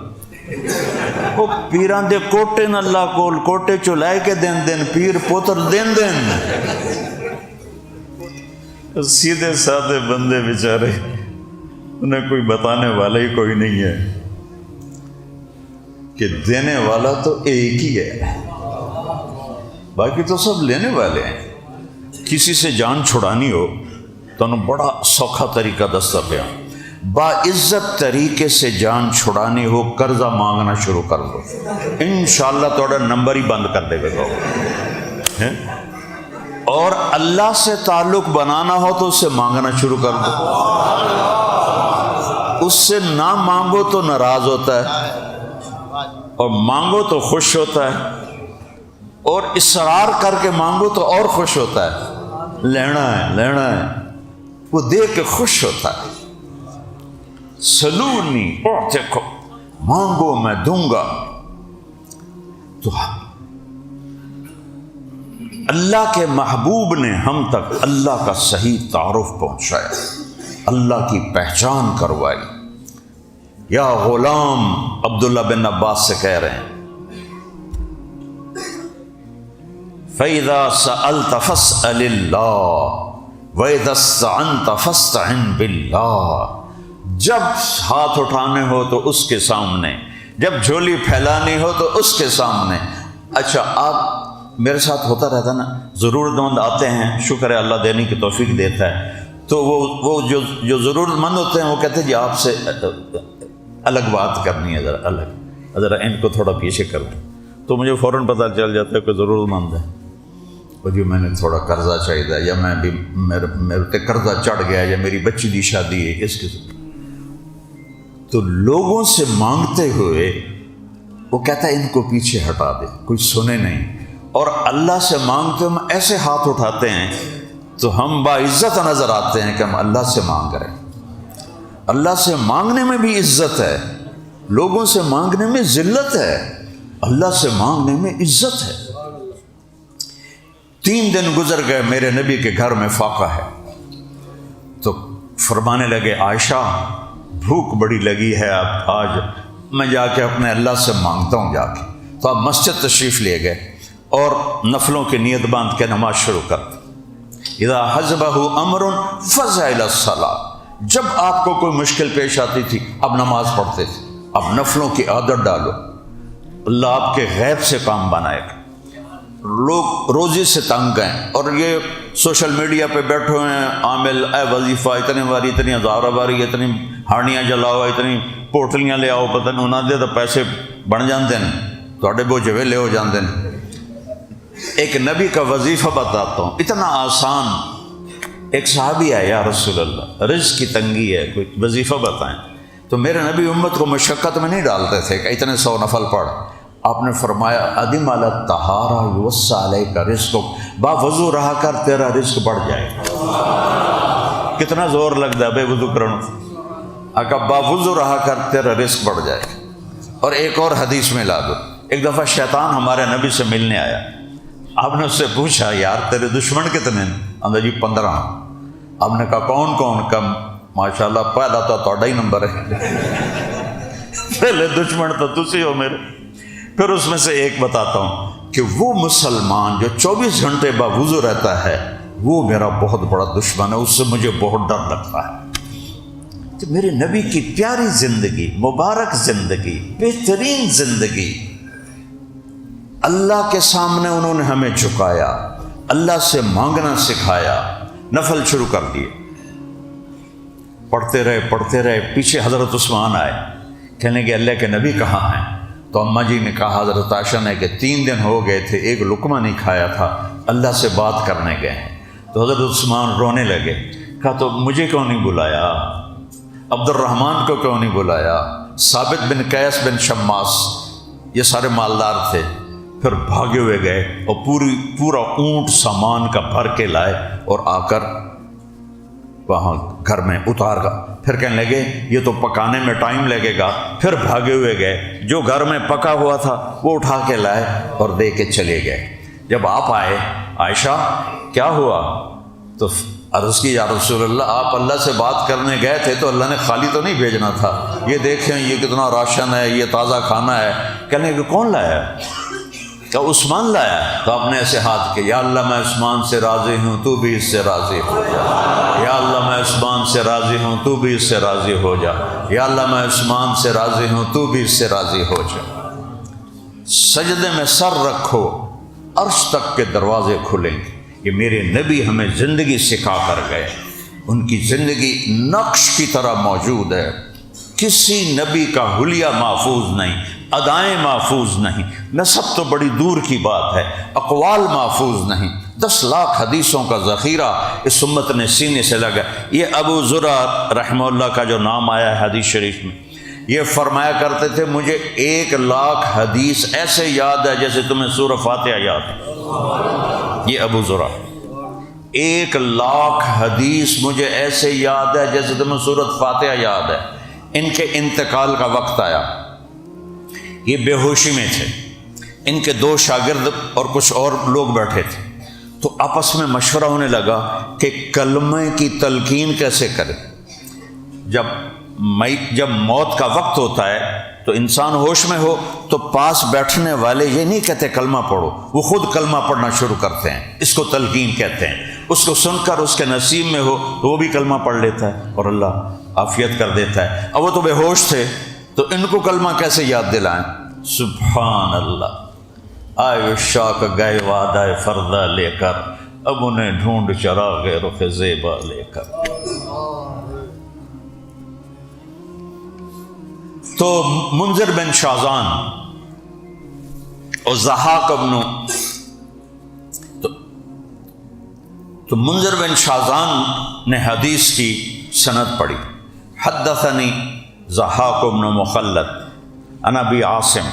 وہ پیران دے کوٹے نہ اللہ کول کوٹے چو لے کے دین پیر پتر دین سیدھے سادھے بندے بیچارے، انہیں کوئی بتانے والا ہی کوئی نہیں ہے کہ دینے والا تو ایک ہی ہے، باقی تو سب لینے والے ہیں۔ کسی سے جان چھڑانی ہو تو انہوں بڑا سوکھا طریقہ دستا پیا، باعزت طریقے سے جان چھڑانی ہو قرضہ مانگنا شروع کر دو، انشاءاللہ توڑا نمبر ہی بند کر دے گا۔ اور اللہ سے تعلق بنانا ہو تو اس سے مانگنا شروع کر دو، اس سے نہ مانگو تو ناراض ہوتا ہے، اور مانگو تو خوش ہوتا ہے، اور اصرار کر کے مانگو تو اور خوش ہوتا ہے، لینا ہے وہ دے کے خوش ہوتا ہے۔ سلونی دیکھو مانگو میں دوں گا۔ تو اللہ کے محبوب نے ہم تک اللہ کا صحیح تعارف پہنچایا، اللہ کی پہچان کروائی۔ یا غلام، عبداللہ بن عباس سے کہہ رہے ہیں، فَإِذَا سَأَلْتَ فَاسْأَلِ اللَّهَ وَإِذَا اسْتَعَنْتَ فَاسْتَعِنْ بِاللَّهِ۔ جب ہاتھ اٹھانے ہو تو اس کے سامنے، جب جھولی پھیلانی ہو تو اس کے سامنے۔ اچھا آپ میرے ساتھ ہوتا رہتا نا، ضرورت مند آتے ہیں، شکر ہے اللہ دینے کی توفیق دیتا ہے، تو وہ جو ضرورت مند ہوتے ہیں وہ کہتے ہیں جی آپ سے الگ بات کرنی ہے، ذرا ان کو تھوڑا پیچھے کر دیں، تو مجھے فوراً پتہ چل جاتا ہے کہ ضرورت مند ہے، اور جو میں نے تھوڑا قرضہ چاہیے، یا میں بھی میرے پہ قرضہ چڑھ گیا، یا میری بچی دی شادی ہے، اس قسم۔ تو لوگوں سے مانگتے ہوئے وہ کہتا ہے ان کو پیچھے ہٹا دے، کوئی سنے نہیں، اور اللہ سے مانگتے ہم ایسے ہاتھ اٹھاتے ہیں تو ہم باعزت نظر آتے ہیں کہ ہم اللہ سے مانگ رہے ہیں۔ اللہ سے مانگنے میں بھی عزت ہے، لوگوں سے مانگنے میں ذلت ہے، اللہ سے مانگنے میں عزت ہے۔ 3 دن گزر گئے، میرے نبی کے گھر میں فاقہ ہے، تو فرمانے لگے عائشہ بھوک بڑی لگی ہے، اب آج میں جا کے اپنے اللہ سے مانگتا ہوں جا کے۔ تو آپ مسجد تشریف لے گئے اور نفلوں کی نیت باندھ کے نماز شروع کر دی۔ اذا حزبہ امر فزع الی الصلاۃ، جب آپ کو کوئی مشکل پیش آتی تھی اب نماز پڑھتے تھے۔ اب نفلوں کی عادت ڈالو، اللہ آپ کے غیب سے کام بنائے گا۔ لوگ روزی سے تنگ ہیں، اور یہ سوشل میڈیا پہ بیٹھے ہوئے ہیں، عامل اے وظیفہ اتنے باری، اتنی ہزار باری، اتنی ہاڑیاں جلاؤ، اتنی پوٹلیاں لے آؤ، پتہ نہیں انہوں دے تو پیسے بن جاندے ہیں، تھوڑے بوجھ ویلے ہو جاندے ہیں۔ ایک نبی کا وظیفہ بتاتا ہوں، اتنا آسان۔ ایک صحابی ہے، یا رسول اللہ رزق کی تنگی ہے، کوئی وظیفہ بتائیں۔ تو میرے نبی امت کو مشقت میں نہیں ڈالتے تھے کہ اتنے 100 نفل پڑھ۔ آپ نے فرمایا ادم علی الطہارہ یوسع علیک رزقک، با وضو رہا کر تیرا رزق بڑھ جائے گا۔ کتنا زور لگتا ہے بے وضو کرنا، اگر با وضو رہا کر تیرا رزق بڑھ جائے گا۔ اور ایک اور حدیث میں لا دو، ایک دفعہ شیطان ہمارے نبی سے ملنے آیا، آپ نے اس سے پوچھا یار تیرے دشمن کتنے ہیں؟ اندر جی 15۔ آپ نے کہا کون کون؟ کم ماشاءاللہ پہلا تو تھوڑا ہی نمبر ہے، پہلے دشمن تو تسی ہو میرے۔ پھر اس میں سے ایک بتاتا ہوں کہ وہ مسلمان جو 24 گھنٹے باوضو رہتا ہے وہ میرا بہت بڑا دشمن ہے، اس سے مجھے بہت ڈر لگتا ہے۔ تو میرے نبی کی پیاری زندگی، مبارک زندگی، بہترین زندگی، اللہ کے سامنے انہوں نے ہمیں جھکایا، اللہ سے مانگنا سکھایا، نفل شروع کر دیے، پڑھتے رہے۔ پیچھے حضرت عثمان آئے، کہنے کہ اللہ کے نبی کہاں ہیں؟ تو اماں جی نے کہا حضرت عائشہ نے کہ 3 دن ہو گئے تھے، ایک لقمہ نہیں کھایا تھا، اللہ سے بات کرنے گئے ہیں۔ تو حضرت عثمان رونے لگے، کہا تو مجھے کیوں نہیں بلایا؟ عبد الرحمن کو کیوں نہیں بلایا؟ ثابت بن قیس بن شماس، یہ سارے مالدار تھے۔ پھر بھاگے ہوئے گئے اور پورا اونٹ سامان کا بھر کے لائے اور آ کر وہاں گھر میں اتار گا۔ پھر کہنے لگے یہ تو پکانے میں ٹائم لگے گا۔ پھر بھاگے ہوئے گئے، جو گھر میں پکا ہوا تھا وہ اٹھا کے لائے اور دے کے چلے گئے۔ جب آپ آئے، عائشہ کیا ہوا؟ تو عرض کی یا رسول اللہ، آپ اللہ سے بات کرنے گئے تھے تو اللہ نے خالی تو نہیں بھیجنا تھا، یہ دیکھیں یہ کتنا راشن ہے، یہ تازہ کھانا ہے۔ کہنے کہ کون لایا؟ کہ عثمان لایا۔ تو آپ نے ایسے ہاتھ کیا، یا اللہ میں عثمان سے راضی ہوں، تو بھی اس سے راضی ہو جا۔ یا اللہ میں عثمان سے راضی ہوں، تو بھی اس سے راضی ہو جا۔ یا اللہ میں عثمان سے راضی ہوں، تو بھی اس سے راضی ہو جا۔ سجدے میں سر رکھو، عرش تک کے دروازے کھلیں گے۔ یہ میرے نبی ہمیں زندگی سکھا کر گئے، ان کی زندگی نقش کی طرح موجود ہے، کسی نبی کا حلیہ محفوظ نہیں، ادائیں محفوظ نہیں، نسب تو بڑی دور کی بات ہے، اقوال محفوظ نہیں۔ 10 لاکھ حدیثوں کا ذخیرہ اس امت نے سینے سے لگا۔ یہ ابو زرع رحمہ اللہ کا جو نام آیا ہے حدیث شریف میں، یہ فرمایا کرتے تھے مجھے 1 لاکھ حدیث ایسے یاد ہے جیسے تمہیں سورہ فاتحہ یاد ہے۔ یہ ابو زرع، 1 لاکھ حدیث مجھے ایسے یاد ہے جیسے تمہیں سورۃ فاتحہ یاد ہے۔ ان کے انتقال کا وقت آیا، یہ بے ہوشی میں تھے، ان کے 2 شاگرد اور کچھ اور لوگ بیٹھے تھے، تو آپس میں مشورہ ہونے لگا کہ کلمہ کی تلقین کیسے کرے۔ جب موت کا وقت ہوتا ہے تو انسان ہوش میں ہو تو پاس بیٹھنے والے یہ نہیں کہتے کلمہ پڑھو، وہ خود کلمہ پڑھنا شروع کرتے ہیں، اس کو تلقین کہتے ہیں۔ اس کو سن کر اس کے نصیب میں ہو تو وہ بھی کلمہ پڑھ لیتا ہے اور اللہ عافیت کر دیتا ہے۔ اب وہ تو بے ہوش تھے تو ان کو کلمہ کیسے یاد دلائیں؟ سبحان اللہ، آئے شاک گئے وعدہ فردہ لے کر، اب انہیں ڈھونڈ چراغ رخ زیبا لے کر۔ تو منذر بن شازان اور ضحاک ابن تو منذر بن شازان نے حدیث کی سند پڑھی، حدثنی ضحاک بن مخلد عن ابی عاصم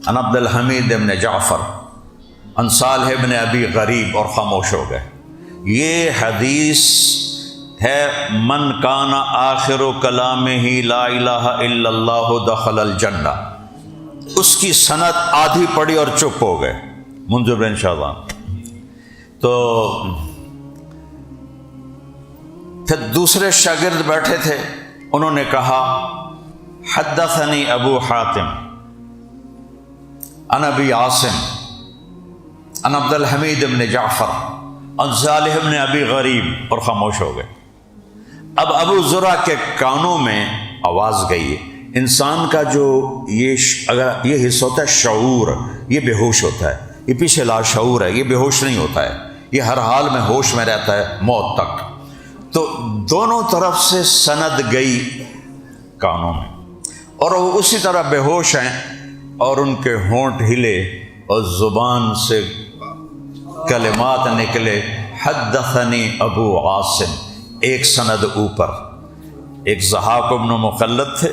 عن عبد الحمید بن جعفر عن صالح بن ابی غریب، اور خاموش ہو گئے۔ یہ حدیث ہے من کان آخر کلامہ لا الہ الا اللہ دخل الجنہ، اس کی سند آدھی پڑھی اور چپ ہو گئے منذر بن شازان۔ تو پھر دوسرے شاگرد بیٹھے تھے، انہوں نے کہا حدثنی ابو حاتم عن ابی عاصم عن عبد الحمید بن جعفر عن صالح بن ابی غریب، اور خاموش ہو گئے۔ اب ابو زرع کے کانوں میں آواز گئی ہے۔ انسان کا جو یہ حصہ ہوتا ہے شعور، یہ بے ہوش ہوتا ہے، یہ پیچھے لا شعور ہے، یہ بے ہوش نہیں ہوتا ہے، یہ ہر حال میں ہوش میں رہتا ہے موت تک۔ تو دونوں طرف سے سند گئی کانوں میں، اور وہ اسی طرح بے ہوش ہیں، اور ان کے ہونٹ ہلے اور زبان سے کلمات نکلے، حدثنی ابو عاصم، ایک سند اوپر، ایک ضحاک بن مخلد تھے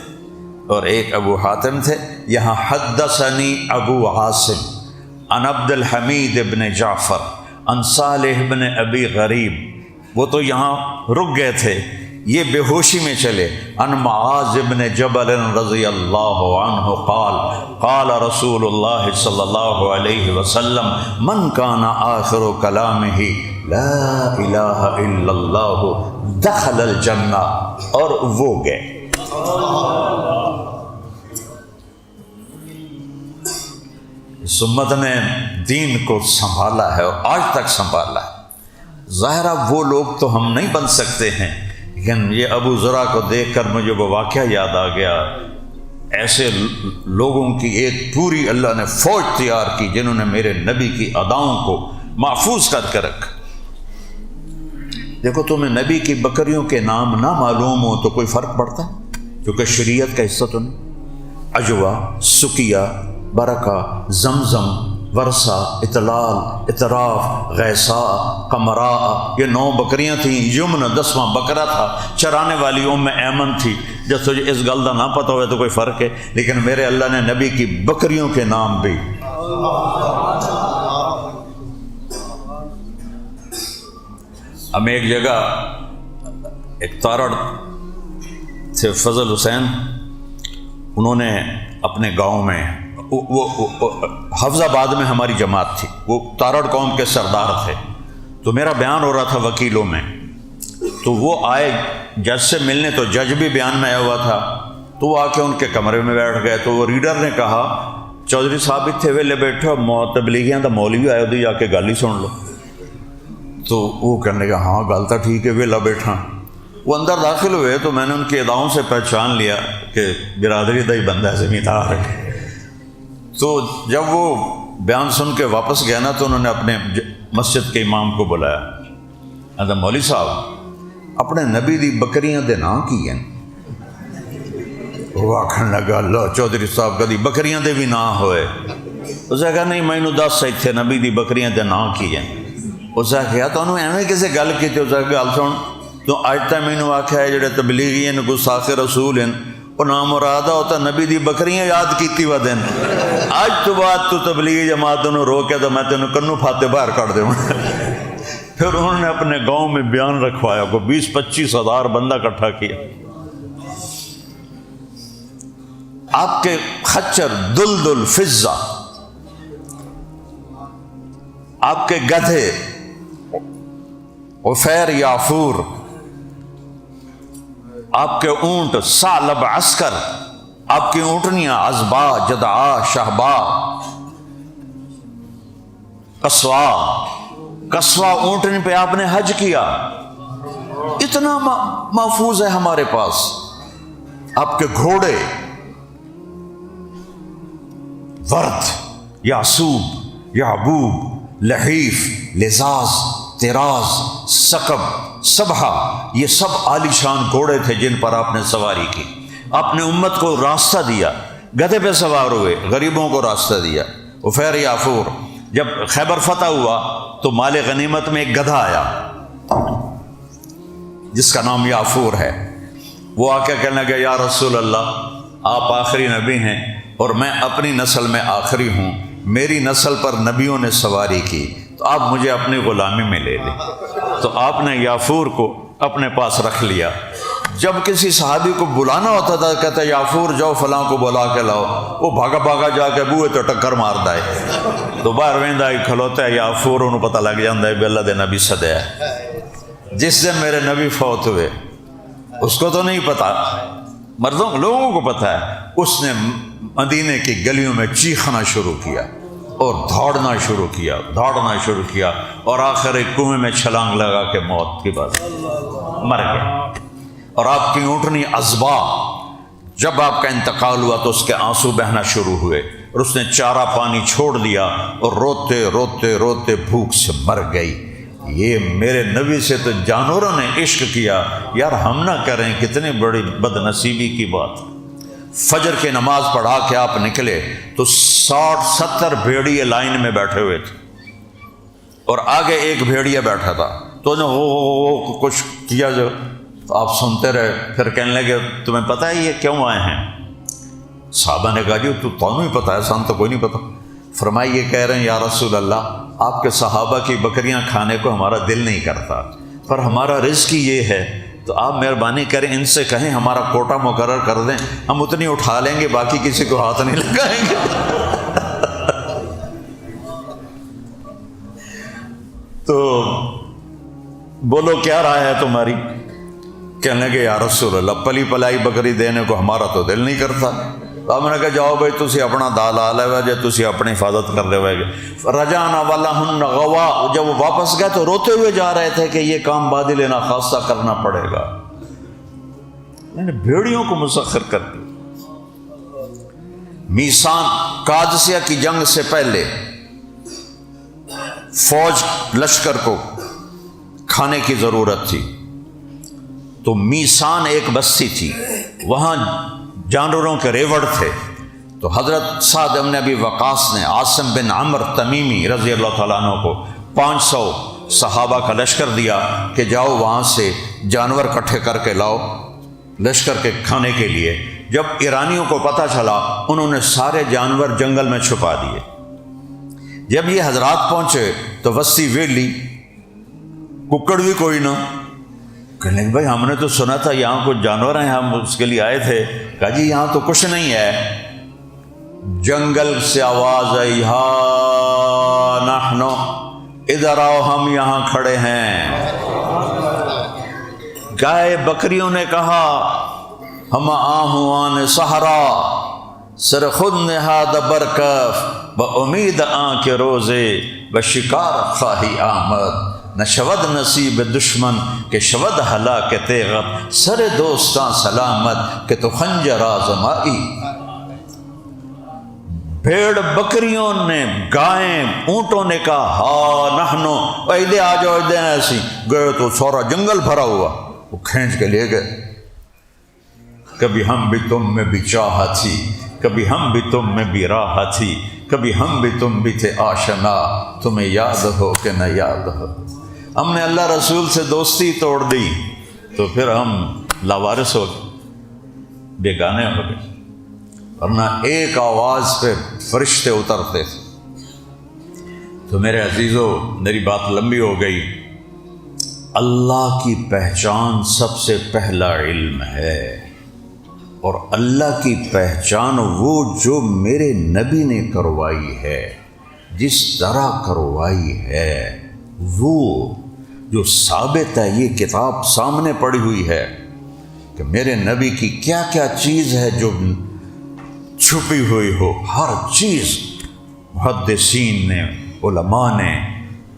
اور ایک ابو حاتم تھے، یہاں حدثنی ابو عاصم عن عبد الحمید بن جعفر عن صالح بن ابی غریب، وہ تو یہاں رک گئے تھے، یہ بے ہوشی میں چلے۔ عن معاذ بن جبل رضی اللہ عنہ قال قال رسول اللہ صلی اللہ علیہ وسلم من کان آخر کلامہ لا الہ الا اللہ دخل الجنہ، اور وہ گئے۔ اس امت نے دین کو سنبھالا ہے اور آج تک سنبھالا ہے۔ ظاہرہ وہ لوگ تو ہم نہیں بن سکتے ہیں، لیکن یہ ابو زرع کو دیکھ کر مجھے وہ واقعہ یاد آ گیا، ایسے لوگوں کی ایک پوری اللہ نے فوج تیار کی جنہوں نے میرے نبی کی اداؤں کو محفوظ کر کے رکھا۔ دیکھو تمہیں نبی کی بکریوں کے نام نہ معلوم ہو تو کوئی فرق پڑتا ہے؟ کیونکہ شریعت کا حصہ تو نہیں۔ اجوا، سکیہ، برکہ، زمزم، ورثہ، اطلال، اطراف، غیسا، قمرا، یہ 9 بکریاں تھیں۔ یمن 10واں بکرا تھا، چرانے والی ام ایمن تھی۔ جب تجھے اس گل کا نہ پتہ ہوئے تو کوئی فرق ہے، لیکن میرے اللہ نے نبی کی بکریوں کے نام بھی۔ ہم ایک جگہ ایک تارڑ تھے فضل حسین، انہوں نے اپنے گاؤں میں وہ حفظ آباد میں ہماری جماعت تھی، وہ تارڑ قوم کے سردار تھے، تو میرا بیان ہو رہا تھا وکیلوں میں، تو وہ آئے جج سے ملنے، تو جج بھی بیان میں آیا ہوا تھا، تو وہ آ کے ان کے کمرے میں بیٹھ گئے۔ تو وہ ریڈر نے کہا چودھری صاحب اتنے ویلے بیٹھو، تبلیغیاں دا مولوی آئے دی جا کے گل ہی سن لو۔ تو وہ کہنے لگا ہاں گل تو ٹھیک ہے، ویلا بیٹھا۔ وہ اندر داخل ہوئے تو میں نے ان کی اداؤں سے پہچان لیا کہ برادری دا ہی بندہ ہے، زمیندار ہے۔ تو جب وہ بیان سن کے واپس گیا نا تو انہوں نے اپنے مسجد کے امام کو بلایا، کہا مولوی صاحب اپنے نبی دی بکریاں دے نام کی ہیں؟ وہ آخر لگا اللہ چودھری صاحب کدی بکریاں دے بھی نام ہوئے؟ اس نے کہا نہیں مینو دس اتنے نبی دی بکریاں دے نام کی ہیں۔ اس نے کہا تو انہوں ایویں کسے گل کی؟ اس نے گل سن تو اج تک مینو آخیا ہے جڑے تبلیغی ہیں گستاخ رسول ہیں وہ نام مراد ہوتا نبی دی بکریاں یاد کیتی وا دن، اج تو بعد تو تبلیغی جماعت نو روکے تو میں تینوں کنو پھاتے باہر کر دوں۔ پھر انہوں نے اپنے گاؤں میں بیان رکھوایا، کو 20-25 ہزار بندہ اکٹھا کیا۔ آپ کے خچر دلدل فضہ، آپ کے گدھے عفیر یافور، آپ کے اونٹ ثعلب عسکر، آپ کی اونٹنیاں عزبا، جدعا، شہبا، قصوا اونٹنی پہ آپ نے حج کیا، اتنا محفوظ ہے ہمارے پاس۔ آپ کے گھوڑے ورد، یعصوب، یعبوب، لحیف، لزاز، تراز، سکب، سبحہ، یہ سب عالی شان گھوڑے تھے جن پر آپ نے سواری کی۔ آپ نے امت کو راستہ دیا، گدھے پہ سوار ہوئے، غریبوں کو راستہ دیا۔ عفیر یافور، جب خیبر فتح ہوا تو مال غنیمت میں ایک گدھا آیا جس کا نام یافور ہے، وہ آ کے کہنے لگا یا رسول اللہ آپ آخری نبی ہیں اور میں اپنی نسل میں آخری ہوں، میری نسل پر نبیوں نے سواری کی، تو آپ مجھے اپنی غلامی میں لے لیں۔ تو آپ نے یافور کو اپنے پاس رکھ لیا۔ جب کسی صحابی کو بلانا ہوتا تھا کہتا یافور جاؤ فلاں کو بلا کے لاؤ، وہ بھاگا بھاگا جا کے بوئے تو ٹکر ماردا ہے، تو باہر ویندا ہی کھلوتا ہے یافور، انہوں پتہ لگ جاتا ہے کہ اللہ دے نبی سدیا ہے۔ جس دن میرے نبی فوت ہوئے اس کو تو نہیں پتا، مردوں لوگوں کو پتہ ہے، اس نے مدینے کی گلیوں میں چیخنا شروع کیا اور دوڑنا شروع کیا اور آخر ایک کنویں میں چھلانگ لگا کے موت کی بات مر گیا۔ اور آپ کی اونٹنی عزبا، جب آپ کا انتقال ہوا تو اس کے آنسو بہنا شروع ہوئے اور اس نے چارہ پانی چھوڑ دیا اور روتے روتے روتے بھوک سے مر گئی۔ یہ میرے نبی سے تو جانوروں نے عشق کیا، یار ہم نہ کریں، کتنی بڑی بد نصیبی کی بات۔ فجر کی نماز پڑھا کے آپ نکلے تو 60-70 بھیڑیے لائن میں بیٹھے ہوئے تھے اور آگے ایک بھیڑیا بیٹھا تھا، تو نے وہ کچھ کیا جو تو آپ سنتے رہے۔ پھر کہنے لگے تمہیں پتہ ہے یہ کیوں آئے ہیں؟ صحابہ نے کہا جی تمہیں ہی پتہ ہے، سن تو کوئی نہیں پتہ۔ فرمایا یہ کہہ رہے ہیں یا رسول اللہ آپ کے صحابہ کی بکریاں کھانے کو ہمارا دل نہیں کرتا، پر ہمارا رزق ہی یہ ہے، تو آپ مہربانی کریں ان سے کہیں ہمارا کوٹا مقرر کر دیں، ہم اتنی اٹھا لیں گے، باقی کسی کو ہاتھ نہیں لگائیں گے۔ تو بولو کیا رائے ہے تمہاری؟ کہنے لگے یا رسول اللہ پلی پلائی بکری دینے کو ہمارا تو دل نہیں کرتا۔ تو ہم نے کہا جاؤ بھائی تسی اپنا دال آ لے جے تسی اپنی حفاظت کر لے گے۔ رجعنا ولہن غوا، جب وہ واپس گئے تو روتے ہوئے جا رہے تھے کہ یہ کام بادل ناخواستہ کرنا پڑے گا۔ میں نے بھیڑیوں کو مسخر کر دیا۔ میسان قادسیہ کی جنگ سے پہلے فوج لشکر کو کھانے کی ضرورت تھی، تو میسان ایک بستی تھی، وہاں جانوروں کے ریوڑ تھے، تو حضرت سعد بن ابی وقاص نے عاصم بن عمر تمیمی رضی اللہ تعالیٰ عنہ کو 500 صحابہ کا لشکر دیا کہ جاؤ وہاں سے جانور اکٹھے کر کے لاؤ لشکر کے کھانے کے لیے۔ جب ایرانیوں کو پتہ چلا، انہوں نے سارے جانور جنگل میں چھپا دیے۔ جب یہ حضرات پہنچے تو وسطی ویلی، ککڑ بھی کوئی نہ۔ کہنے بھائی ہم نے تو سنا تھا یہاں کچھ جانور ہیں، ہم اس کے لیے آئے تھے۔ کہا جی یہاں تو کچھ نہیں ہے۔ جنگل سے آواز آئی، ہا نحنو، ادھر آؤ ہم یہاں کھڑے ہیں۔ گائے بکریوں نے کہا، ہم آہوان صحرا، سر خود نہاد برکف، بامید آن کے روزے، بشکار خواہی آمد، نہ شود نصیب دشمن کہ شود ہلاک تیغت، سر دوستاں سلامت کہ تو خنجر آزمائی۔ بھیڑ بکریوں نے، گائیں اونٹوں نے کہا، ہا نحنو، ایدے آ جاؤ ایدے ایسی۔ گئے تو سورا جنگل بھرا ہوا، وہ کھینچ کے لے گئے۔ کبھی ہم بھی تم میں بھی چاہت تھی، کبھی ہم بھی تم میں بھی راحت تھی، کبھی ہم بھی تم بھی تھے آشنا، تمہیں یاد ہو کہ نہ یاد ہو۔ ہم نے اللہ رسول سے دوستی توڑ دی تو پھر ہم لاوارث ہو گئے، بیگانے ہو گئے، ورنہ ایک آواز پہ فرشتے اترتے تھے۔ تو میرے عزیزو، میری بات لمبی ہو گئی۔ اللہ کی پہچان سب سے پہلا علم ہے، اور اللہ کی پہچان وہ جو میرے نبی نے کروائی ہے، جس طرح کروائی ہے، وہ جو ثابت ہے۔ یہ کتاب سامنے پڑی ہوئی ہے کہ میرے نبی کی کیا کیا چیز ہے جو چھپی ہوئی ہو، ہر چیز محدثین نے، علماء نے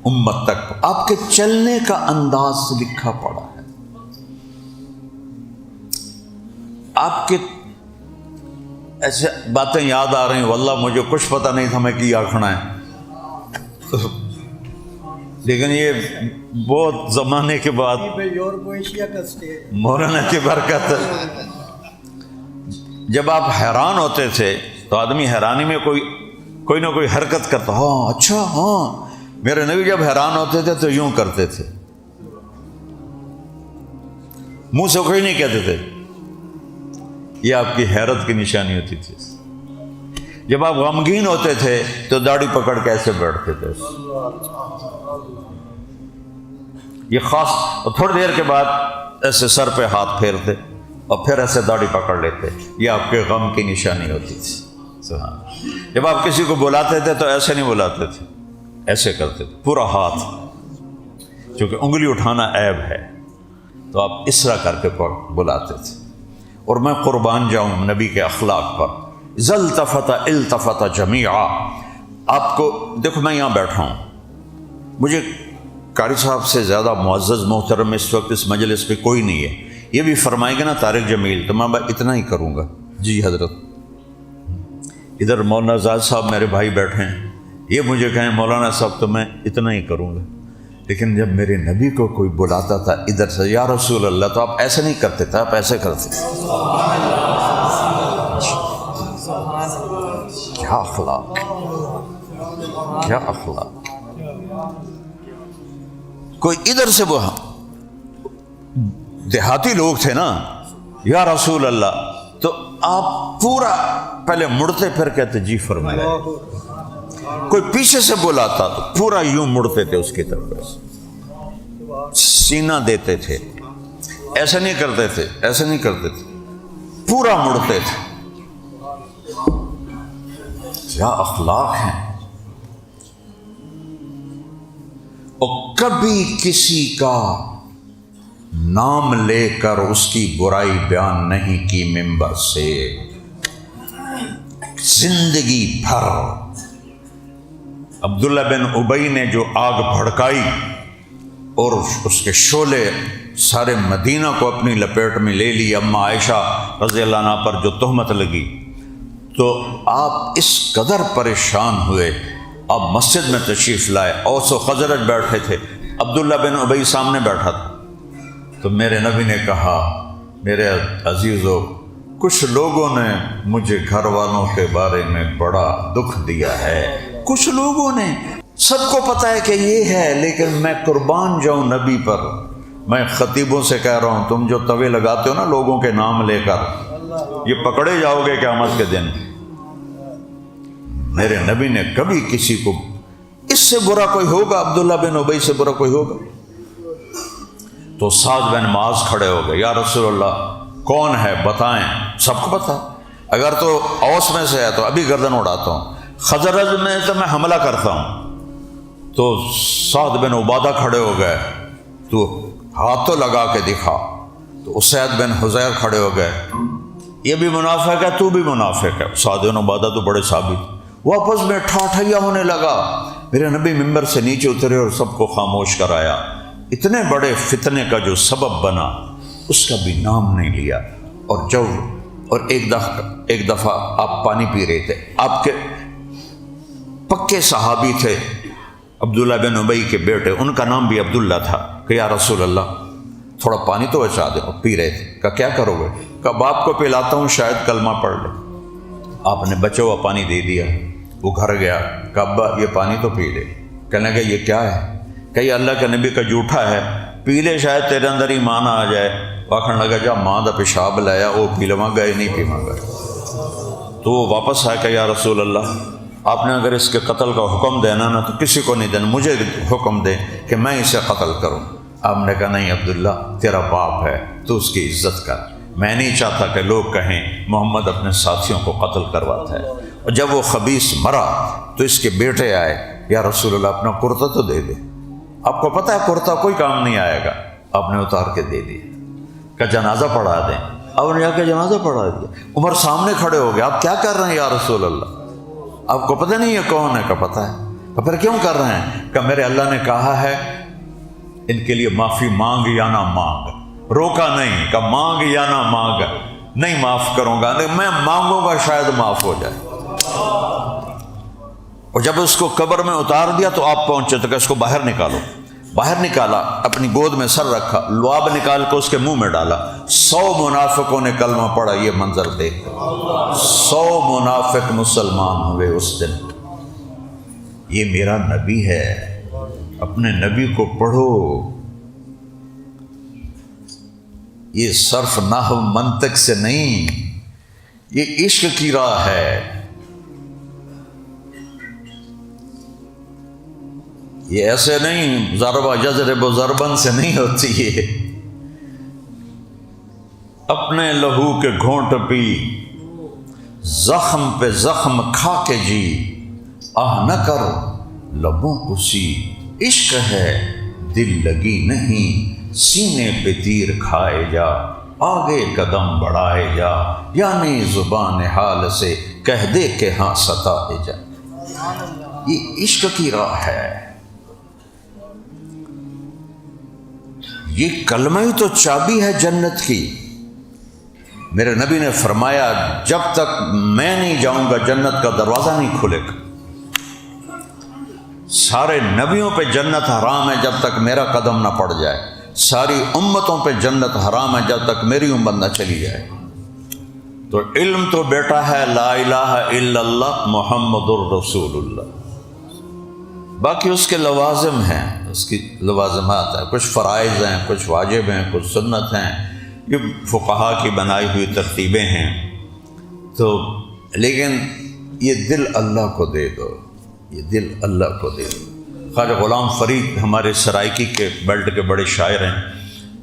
امت تک آپ کے چلنے کا انداز لکھا پڑا ہے۔ آپ کے ایسے باتیں یاد آ رہی ہیں، واللہ مجھے کچھ پتہ نہیں تھا میں کیا کھڑا ہے، لیکن یہ بہت زمانے کے بعد مولانا کی برکت۔ جب آپ حیران ہوتے تھے تو آدمی حیرانی میں کوئی نہ کوئی حرکت کرتا، ہاں اچھا ہاں۔ میرے نبی جب حیران ہوتے تھے تو یوں کرتے تھے، منہ سے کوئی نہیں کہتے تھے۔ یہ آپ کی حیرت کی نشانی ہوتی تھی۔ جب آپ غمگین ہوتے تھے تو داڑھی پکڑ کے ایسے بیٹھتے تھے، یہ خاص، اور تھوڑی دیر کے بعد ایسے سر پہ ہاتھ پھیرتے اور پھر ایسے داڑھی پکڑ لیتے۔ یہ آپ کے غم کی نشانی ہوتی تھی۔ سبحان۔ جب آپ کسی کو بلاتے تھے تو ایسے نہیں بلاتے تھے، ایسے کرتے تھے پورا ہاتھ، چونکہ انگلی اٹھانا عیب ہے تو آپ اس طرح کر کے بلاتے تھے۔ اور میں قربان جاؤں نبی کے اخلاق پر، ذلتفت التفت جمیعا۔ آپ کو دیکھو، میں یہاں بیٹھا ہوں، مجھے قاری صاحب سے زیادہ معزز محترم اس وقت اس مجلس پہ کوئی نہیں ہے۔ یہ بھی فرمائے گا نا طارق جمیل تو میں اتنا ہی کروں گا، جی حضرت۔ ادھر مولانا زاد صاحب میرے بھائی بیٹھے ہیں، یہ مجھے کہیں مولانا صاحب تو میں اتنا ہی کروں گا۔ لیکن جب میرے نبی کو کوئی بلاتا تھا ادھر سے، یا رسول اللہ، تو آپ ایسے نہیں کرتے تھے، آپ ایسے کرتے تھے۔ کیا اخلاق، کیا اخلاق۔ کوئی ادھر سے وہ دیہاتی لوگ تھے نا، یا رسول اللہ، تو آپ پورا پہلے مڑتے پھر کہتے جی فرمایا۔ کوئی پیچھے سے بلاتا تو پورا یوں مڑتے تھے اس کی طرف، سینہ دیتے تھے، ایسے نہیں کرتے تھے، ایسے نہیں کرتے تھے، پورا مڑتے تھے۔ کیا اخلاق ہیں۔ اور کبھی کسی کا نام لے کر اس کی برائی بیان نہیں کی منبر سے، زندگی بھر۔ عبداللہ بن ابی نے جو آگ بھڑکائی اور اس کے شعلے سارے مدینہ کو اپنی لپیٹ میں لے لی، اما عائشہ رضی اللہ عنہ پر جو تہمت لگی، تو آپ اس قدر پریشان ہوئے، آپ مسجد میں تشریف لائے، اوس و خزرج بیٹھے تھے، عبداللہ بن ابی سامنے بیٹھا تھا، تو میرے نبی نے کہا میرے عزیزو، کچھ لوگوں نے مجھے گھر والوں کے بارے میں بڑا دکھ دیا ہے، کچھ لوگوں نے، سب کو پتہ ہے کہ یہ ہے، لیکن میں قربان جاؤں نبی پر، میں خطیبوں سے کہہ رہا ہوں تم جو توے لگاتے ہو نا لوگوں کے نام لے کر، یہ پکڑے جاؤ گے قیامت کے دن۔ میرے نبی نے کبھی کسی کو، اس سے برا کوئی ہوگا، عبداللہ بن ابی سے برا کوئی ہوگا؟ تو سعد بن معاذ کھڑے ہو گئے، یا رسول اللہ کون ہے بتائیں، سب کو پتہ، اگر تو اوس میں سے ہے تو ابھی گردن اڑاتا ہوں، خزرج میں تو میں حملہ کرتا ہوں۔ تو سعد بن عبادہ کھڑے ہو گئے، تو ہاتھ تو لگا کے دکھا، تو اسید بن حضیر کھڑے ہو گئے، یہ بھی منافق ہے تو بھی منافق ہے۔ سعد بن عبادہ تو بڑے ثابت، وہ آپس میں ٹھاٹھیا ہونے لگا۔ میرے نبی ممبر سے نیچے اترے اور سب کو خاموش کرایا، اتنے بڑے فتنے کا جو سبب بنا اس کا بھی نام نہیں لیا۔ اور ایک دفعہ آپ پانی پی رہے تھے، آپ کے پکے صحابی تھے عبداللہ بن ابی کے بیٹے، ان کا نام بھی عبداللہ تھا، کہ یا رسول اللہ تھوڑا پانی تو بچا دیں، پی رہے تھے، کہا کیا کرو گے؟ کہا باپ کو پلاتا ہوں شاید کلمہ پڑھ لے۔ آپ نے بچا ہوا پانی دے دیا، وہ گھر گیا، کہا ابا یہ پانی تو پی لے۔ کہنے لگا یہ کیا ہے؟ کہ یہ اللہ کے نبی کا جھوٹا ہے، پی لے شاید تیرے اندر ایمان آ جائے۔ آخر لگا جا ماں دا پیشاب لایا وہ پی لواں گئے نہیں پیواں گا۔ تو وہ واپس آیا کہ یا رسول اللہ آپ نے اگر اس کے قتل کا حکم دینا نا تو کسی کو نہیں دینا، مجھے حکم دیں کہ میں اسے قتل کروں۔ آپ نے کہا نہیں عبداللہ تیرا باپ ہے تو اس کی عزت کر، میں نہیں چاہتا کہ لوگ کہیں محمد اپنے ساتھیوں کو قتل کرواتا ہے۔ اور جب وہ خبیث مرا تو اس کے بیٹے آئے، یا رسول اللہ اپنا کرتا تو دے دے، آپ کو پتہ ہے کرتا کوئی کام نہیں آئے گا۔ آپ نے اتار کے دے دیا، کہ جنازہ پڑھا دیں۔ اب نے جا کے جنازہ پڑھا دیا۔ عمر سامنے کھڑے ہو گئے، آپ کیا کر رہے ہیں یا رسول اللہ؟ آپ کو پتہ نہیں یہ کون ہے؟ کہ پتہ ہے۔ کہ پھر کیوں کر رہے ہیں؟ کہ میرے اللہ نے کہا ہے ان کے لیے معافی مانگ یا نہ مانگ، روکا نہیں، کہ مانگ یا نہ مانگ، نہیں معاف کروں گا، نہیں میں مانگوں گا شاید معاف ہو جائے۔ اور جب اس کو قبر میں اتار دیا تو آپ پہنچے تو کہ اس کو باہر نکالو۔ باہر نکالا، اپنی گود میں سر رکھا، لعاب نکال کے اس کے منہ میں ڈالا۔ 100 منافقوں نے کلمہ پڑھا۔ یہ منظر دیکھ 100 منافق مسلمان ہوئے اس دن۔ یہ میرا نبی ہے، اپنے نبی کو پڑھو۔ یہ صرف نحو منطق سے نہیں، یہ عشق کی راہ ہے۔ یہ ایسے نہیں ضربہ یضرب ضربن سے نہیں ہوتی ہے۔ اپنے لہو کے گھونٹ پی، زخم پہ زخم کھا کے جی، آہ نہ کر لبوں کو سی، عشق ہے دل لگی نہیں، سینے پہ تیر کھائے جا، آگے قدم بڑھائے جا، یعنی زبان حال سے کہہ دے کہ ہاں ستائے جا۔ یہ عشق کی راہ ہے۔ یہ کلمہ ہی تو چابی ہے جنت کی۔ میرے نبی نے فرمایا جب تک میں نہیں جاؤں گا جنت کا دروازہ نہیں کھلے گا۔ سارے نبیوں پہ جنت حرام ہے جب تک میرا قدم نہ پڑ جائے، ساری امتوں پہ جنت حرام ہے جب تک میری امت نہ چلی جائے۔ تو علم تو بیٹا ہے لا الہ الا اللہ محمد الرسول اللہ، باقی اس کے لوازم ہیں، اس کی لوازمات ہیں، کچھ فرائض ہیں، کچھ واجب ہیں، کچھ سنت ہیں، یہ فقہا کی بنائی ہوئی ترتیبیں ہیں۔ تو لیکن یہ دل اللہ کو دے دو، یہ دل اللہ کو دے دو۔ خواجہ غلام فرید ہمارے سرائکی کے بیلٹ کے بڑے شاعر ہیں،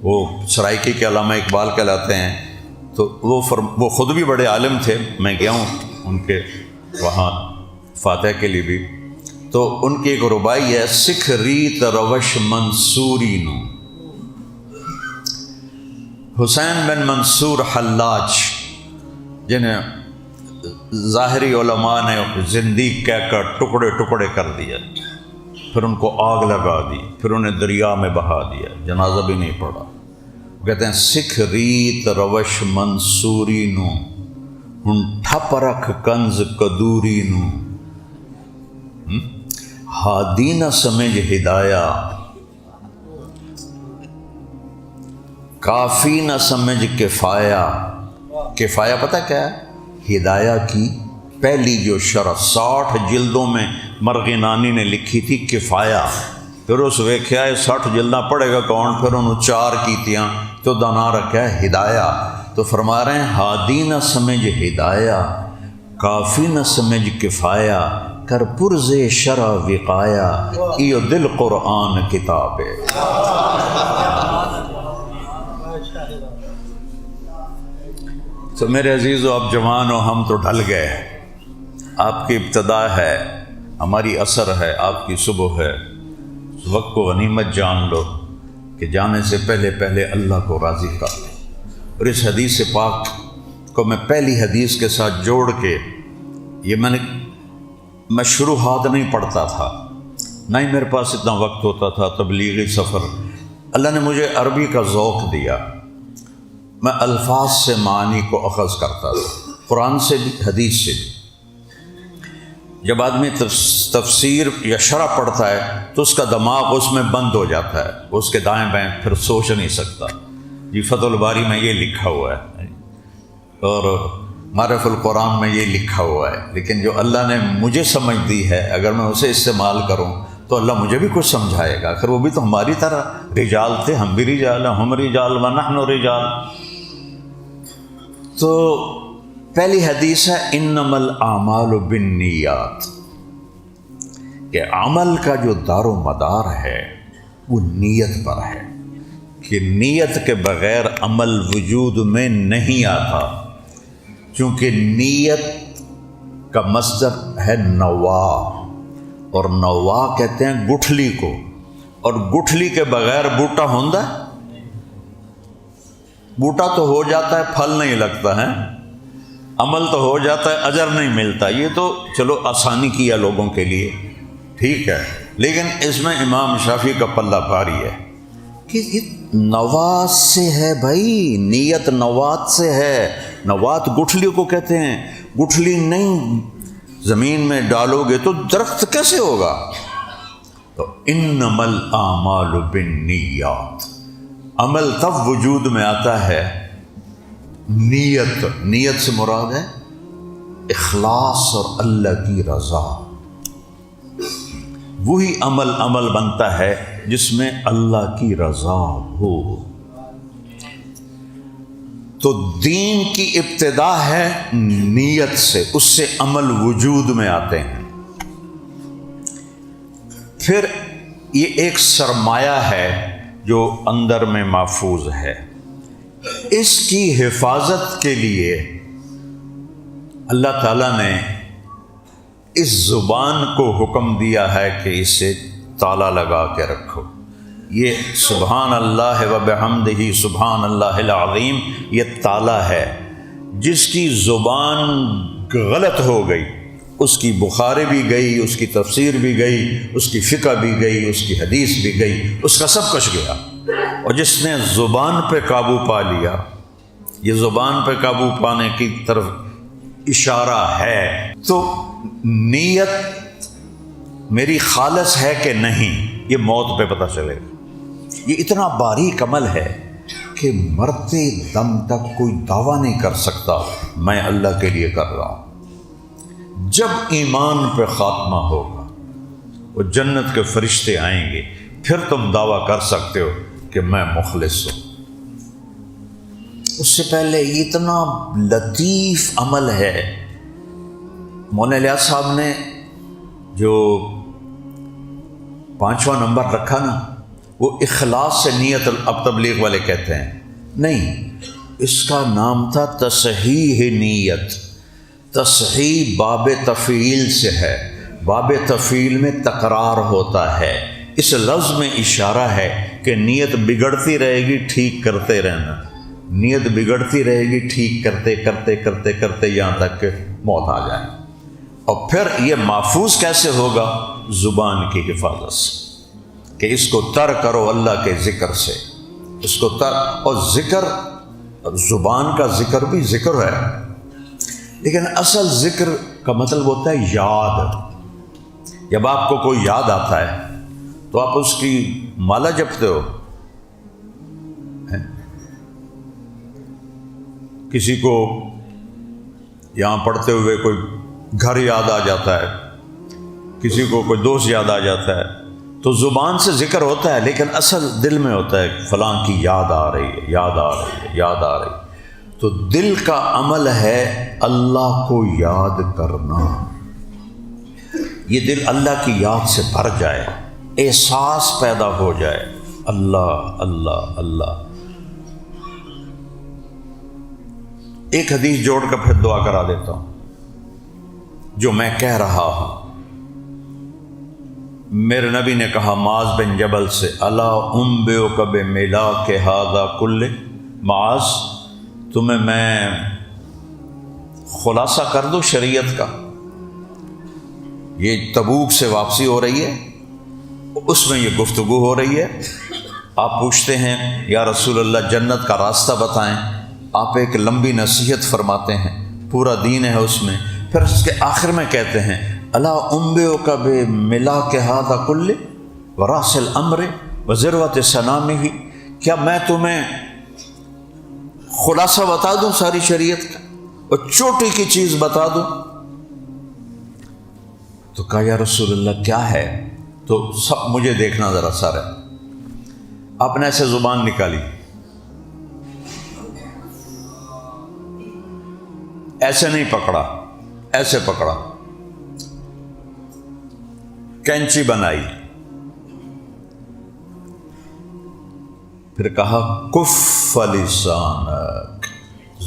وہ سرائکی کے علامہ اقبال کہلاتے ہیں۔ تو وہ خود بھی بڑے عالم تھے، میں گیا ہوں ان کے وہاں فاتح کے لیے بھی۔ تو ان کی ایک ربائی ہے، سکھ ریت روش منصوری نو، حسین بن منصور حلاج جنہیں ظاہری علماء نے زندیق کہہ کر ٹکڑے ٹکڑے کر دیا، پھر ان کو آگ لگا دی، پھر انہیں دریا میں بہا دیا، جنازہ بھی نہیں پڑا۔ کہتے ہیں سکھ ریت روش منصوری نو، ہن ٹھپ رکھ کنز کدوری نو، ہادی نہ سمجھ ہدایا، کافی نہ سمجھ کفایا۔ کفایا پتہ کیا ہے؟ ہدایہ کی پہلی جو شرح 60 جلدوں میں مرغینانی نے لکھی تھی کفایا، پھر اس ویکھیا 60 جلداں پڑھے گا کون، پھر انہوں 4 کیتیاں تو دنا رکھا ہے ہدایہ۔ تو فرما رہے ہیں ہادی نہ سمجھ ہدایہ، کافی نہ سمجھ کفایا، کر پرز شرع وقایا، ایو دل قرآن کتاب ہے۔ تو میرے عزیزو، اب جوان ہو، ہم تو ڈھل گئے، آپ کی ابتدا ہے، ہماری عصر ہے، آپ کی صبح ہے۔ اس وقت کو غنیمت جان لو کہ جانے سے پہلے پہلے اللہ کو راضی کر لیں۔ اور اس حدیث پاک کو میں پہلی حدیث کے ساتھ جوڑ کے، یہ میں شروحات نہیں پڑھتا تھا، نہ ہی میرے پاس اتنا وقت ہوتا تھا تبلیغی سفر۔ اللہ نے مجھے عربی کا ذوق دیا، میں الفاظ سے معنی کو اخذ کرتا تھا، قرآن سے بھی حدیث سے بھی۔ جب آدمی تفسیر یا شرح پڑھتا ہے تو اس کا دماغ اس میں بند ہو جاتا ہے، اس کے دائیں بائیں پھر سوچ نہیں سکتا۔ جی فتح الباری میں یہ لکھا ہوا ہے اور معرف القرآن میں یہ لکھا ہوا ہے، لیکن جو اللہ نے مجھے سمجھ دی ہے اگر میں اسے استعمال کروں تو اللہ مجھے بھی کچھ سمجھائے گا۔ آخر وہ بھی تو ہماری طرح رجال تھے، ہم بھی رجال ہیں، ہم رجال و نحن رجال۔ تو پہلی حدیث ہے انما الاعمال بالنیات، کہ عمل کا جو دار و مدار ہے وہ نیت پر ہے، کہ نیت کے بغیر عمل وجود میں نہیں آتا، چونکہ نیت کا مصدر ہے نوا، اور نوا کہتے ہیں گٹھلی کو، اور گٹھلی کے بغیر بوٹا ہوندا ہے؟ بوٹا تو ہو جاتا ہے، پھل نہیں لگتا ہے، عمل تو ہو جاتا ہے، اجر نہیں ملتا۔ یہ تو چلو آسانی کیا لوگوں کے لیے، ٹھیک ہے، لیکن اس میں امام شافعی کا پلہ بھاری ہے کہ یہ نوات سے ہے بھائی، نیت نوات سے ہے۔ نوات گٹھلی کو کہتے ہیں، گٹھلی نہیں زمین میں ڈالو گے تو درخت کیسے ہوگا؟ تو انما الاعمال بالنیات، عمل تب وجود میں آتا ہے نیت، نیت سے مراد ہے اخلاص اور اللہ کی رضا۔ وہی عمل بنتا ہے جس میں اللہ کی رضا ہو۔ تو دین کی ابتدا ہے نیت سے، اس سے عمل وجود میں آتے ہیں۔ پھر یہ ایک سرمایہ ہے جو اندر میں محفوظ ہے، اس کی حفاظت کے لیے اللہ تعالیٰ نے اس زبان کو حکم دیا ہے کہ اسے تالا لگا کے رکھو۔ یہ سبحان اللہ و بحمدہ سبحان اللہ العظیم، یہ تالا ہے۔ جس کی زبان غلط ہو گئی، اس کی بخاری بھی گئی، اس کی تفسیر بھی گئی، اس کی فقہ بھی گئی، اس کی حدیث بھی گئی، اس کا سب کچھ گیا۔ اور جس نے زبان پہ قابو پا لیا، یہ زبان پہ قابو پانے کی طرف اشارہ ہے۔ تو نیت میری خالص ہے کہ نہیں، یہ موت پہ پتہ چلے گا۔ یہ اتنا باریک عمل ہے کہ مرتے دم تک کوئی دعویٰ نہیں کر سکتا میں اللہ کے لیے کر رہا ہوں۔ جب ایمان پہ خاتمہ ہوگا، وہ جنت کے فرشتے آئیں گے، پھر تم دعویٰ کر سکتے ہو کہ میں مخلص ہوں۔ اس سے پہلے یہ اتنا لطیف عمل ہے۔ مولانا الیاس صاحب نے جو 5واں نمبر رکھا نا، وہ اخلاص سے نیت، اب تبلیغ والے کہتے ہیں نہیں، اس کا نام تھا تصحیح نیت۔ تصحیح باب تفعیل سے ہے، باب تفعیل میں تکرار ہوتا ہے۔ اس لفظ میں اشارہ ہے کہ نیت بگڑتی رہے گی، ٹھیک کرتے رہنا، نیت بگڑتی رہے گی، ٹھیک کرتے کرتے کرتے کرتے یہاں تک کہ موت آ جائے۔ اور پھر یہ محفوظ کیسے ہوگا؟ زبان کی حفاظت سے، کہ اس کو تر کرو اللہ کے ذکر سے، اس کو تر، اور ذکر، زبان کا ذکر بھی ذکر ہے، لیکن اصل ذکر کا مطلب ہوتا ہے یاد. جب آپ کو کوئی یاد آتا ہے تو آپ اس کی مالا جپتے ہو. کسی کو یہاں پڑھتے ہوئے کوئی گھر یاد آ جاتا ہے, کسی کو کوئی دوست یاد آ جاتا ہے, تو زبان سے ذکر ہوتا ہے لیکن اصل دل میں ہوتا ہے فلاں کی یاد آ رہی ہے, یاد آ رہی ہے, یاد آ رہی ہے. تو دل کا عمل ہے اللہ کو یاد کرنا. یہ دل اللہ کی یاد سے بھر جائے, احساس پیدا ہو جائے اللہ اللہ اللہ. ایک حدیث جوڑ کر پھر دعا کرا دیتا ہوں جو میں کہہ رہا ہوں. میرے نبی نے کہا معاذ بن جبل سے, الا انبئک بملاک ھذا کلہ, معاذ تمہیں میں خلاصہ کر دوں شریعت کا. یہ تبوک سے واپسی ہو رہی ہے, اس میں یہ گفتگو ہو رہی ہے. آپ پوچھتے ہیں یا رسول اللہ جنت کا راستہ بتائیں, آپ ایک لمبی نصیحت فرماتے ہیں, پورا دین ہے اس میں. پھر اس کے آخر میں کہتے ہیں الا انبئک بملاک ھذا کلہ وراس الامر وذروۃ سنامہ, کیا میں تمہیں خلاصہ بتا دوں ساری شریعت کا اور چوٹی کی چیز بتا دوں؟ تو کہا یا رسول اللہ کیا ہے؟ تو سب مجھے دیکھنا ذرا سارا. آپ نے ایسے زبان نکالی, ایسے نہیں پکڑا, ایسے پکڑا, کینچی بنائی, پھر کہا کف لسانک,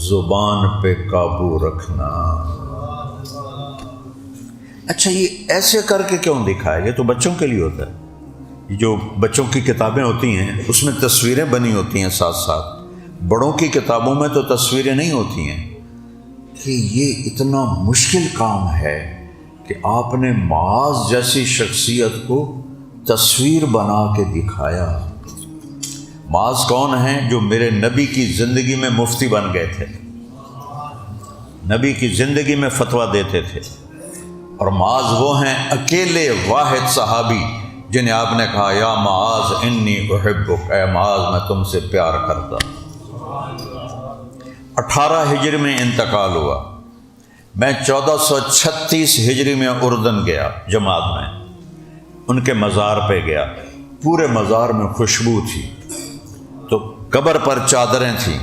زبان پہ قابو رکھنا. اچھا یہ ایسے کر کے کیوں دکھایا؟ یہ تو بچوں کے لیے ہوتا ہے. یہ جو بچوں کی کتابیں ہوتی ہیں اس میں تصویریں بنی ہوتی ہیں ساتھ ساتھ. بڑوں کی کتابوں میں تو تصویریں نہیں ہوتی ہیں. کہ یہ اتنا مشکل کام ہے کہ آپ نے معاذ جیسی شخصیت کو تصویر بنا کے دکھایا. معاذ کون ہیں؟ جو میرے نبی کی زندگی میں مفتی بن گئے تھے, نبی کی زندگی میں فتویٰ دیتے تھے. اور معاذ وہ ہیں اکیلے واحد صحابی جنہیں آپ نے کہا یا معاذ انی احبک, اے معاذ میں تم سے پیار کرتا. 18 ہجری میں انتقال ہوا. میں 1436 ہجری میں اردن گیا جماعت میں, ان کے مزار پہ گیا. پورے مزار میں خوشبو تھی, تو قبر پر چادریں تھیں.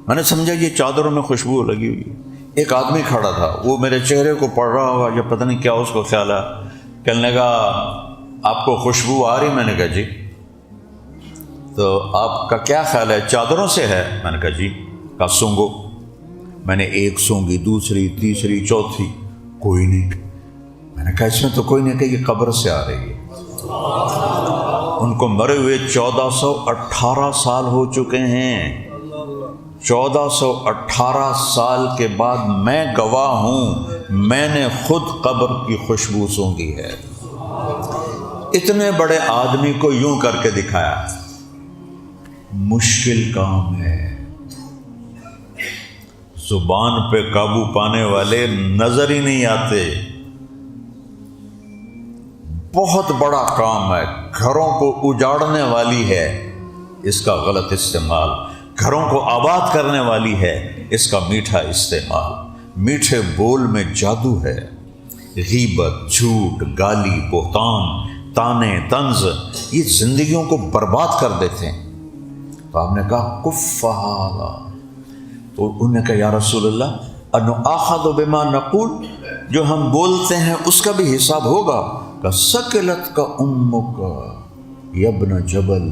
میں نے سمجھا یہ چادروں میں خوشبو لگی ہوئی ہے. ایک آدمی کھڑا تھا, وہ میرے چہرے کو پڑھ رہا ہوگا یا پتہ نہیں کیا اس کو خیال ہے. کہنے لگا آپ کو خوشبو آ رہی؟ میں نے کہا جی. تو آپ کا کیا خیال ہے, چادروں سے ہے؟ میں نے کہا جی. کہا سونگو. میں نے ایک سونگی, دوسری, تیسری, چوتھی, کوئی نہیں. میں نے کہا اس میں تو کوئی نہیں, کہ یہ قبر سے آ رہی ہے. ان کو مرے ہوئے 1418 سال ہو چکے ہیں. 1418 سال کے بعد میں گواہ ہوں, میں نے خود قبر کی خوشبو سونگھی ہے. اتنے بڑے آدمی کو یوں کر کے دکھایا. مشکل کام ہے. زبان پہ قابو پانے والے نظر ہی نہیں آتے. بہت بڑا کام ہے. گھروں کو اجاڑنے والی ہے اس کا غلط استعمال, گھروں کو آباد کرنے والی ہے اس کا میٹھا استعمال. میٹھے بول میں جادو ہے. غیبت, جھوٹ, گالی, بہتان, تانے, طنز, یہ زندگیوں کو برباد کر دیتے ہیں. تو آپ نے کہا کف ھذا. تو انہوں نے کہا یا رسول اللہ انؤاخذ بما نقول, جو ہم بولتے ہیں اس کا بھی حساب ہوگا. کہ ثقلت کا امک یا ابن جبل,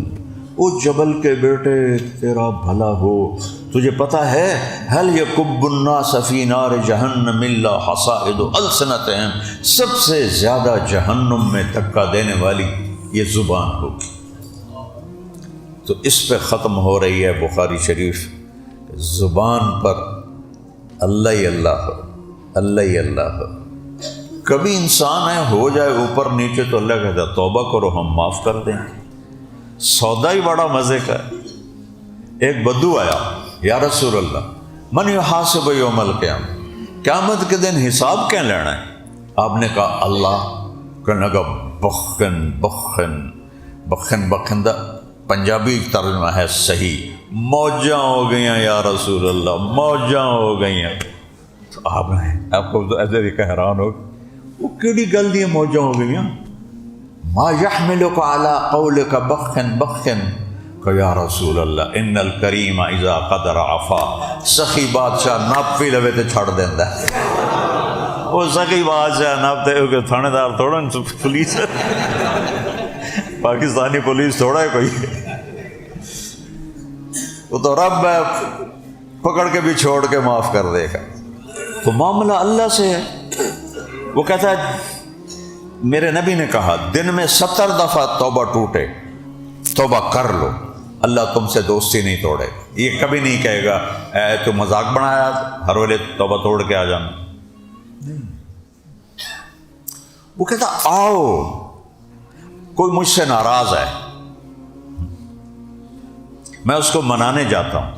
او جبل کے بیٹے تیرا بھلا ہو, تجھے پتہ ہے هل یکب الناس فی نار جہنم الا حصائد السنتہم, سب سے زیادہ جہنم میں دھکا دینے والی یہ زبان ہوگی. تو اس پہ ختم ہو رہی ہے بخاری شریف. زبان پر اللہ ہی اللہ ہو, اللہ ہی اللہ ہو. کبھی انسان ہے ہو جائے اوپر نیچے تو اللہ کہتا ہے توبہ کرو ہم معاف کر دیں. سودا ہی بڑا مزے کا ہے. ایک بدو آیا, یا رسول اللہ من یحاسب یوم القیامہ, قیامت کے دن حساب کیا لینا ہے؟ آپ نے کہا اللہ، کہنے لگا بخن بخن بخن بخندہ، پنجابی ترجمہ ہے صحیح، موجاں ہو گئیاں یا رسول اللہ، موجاں ہو گئیاں۔ تو آپ کو ایسے دیکھا حیران ہو، وہ کیڑی گل دی موجاں ہو گئیاں؟ ما یحملک علی قولک بخن بخن، کہ یا رسول اللہ ان الکریم اذا قدر عفا، سخی بادشاہ ناپ بھی لوے تے چھڑ دیندا ہے۔ وہ سخی بادشاہ ناپ تے کہ تھانے دار تھوڑا پولیس، پاکستانی پولیس تھوڑا ہے کوئی، وہ تو رب ہے، پکڑ کے بھی چھوڑ کے معاف کر دے گا۔ تو معاملہ اللہ سے ہے۔ وہ کہتا ہے میرے نبی نے کہا دن میں 70 دفعہ توبہ ٹوٹے، توبہ کر لو، اللہ تم سے دوستی نہیں توڑے۔ یہ کبھی نہیں کہے گا اے تو مذاق بنایا، ہر ویلے توبہ توڑ کے آ جانا۔ وہ کہتا آؤ، کوئی مجھ سے ناراض ہے، میں اس کو منانے جاتا ہوں،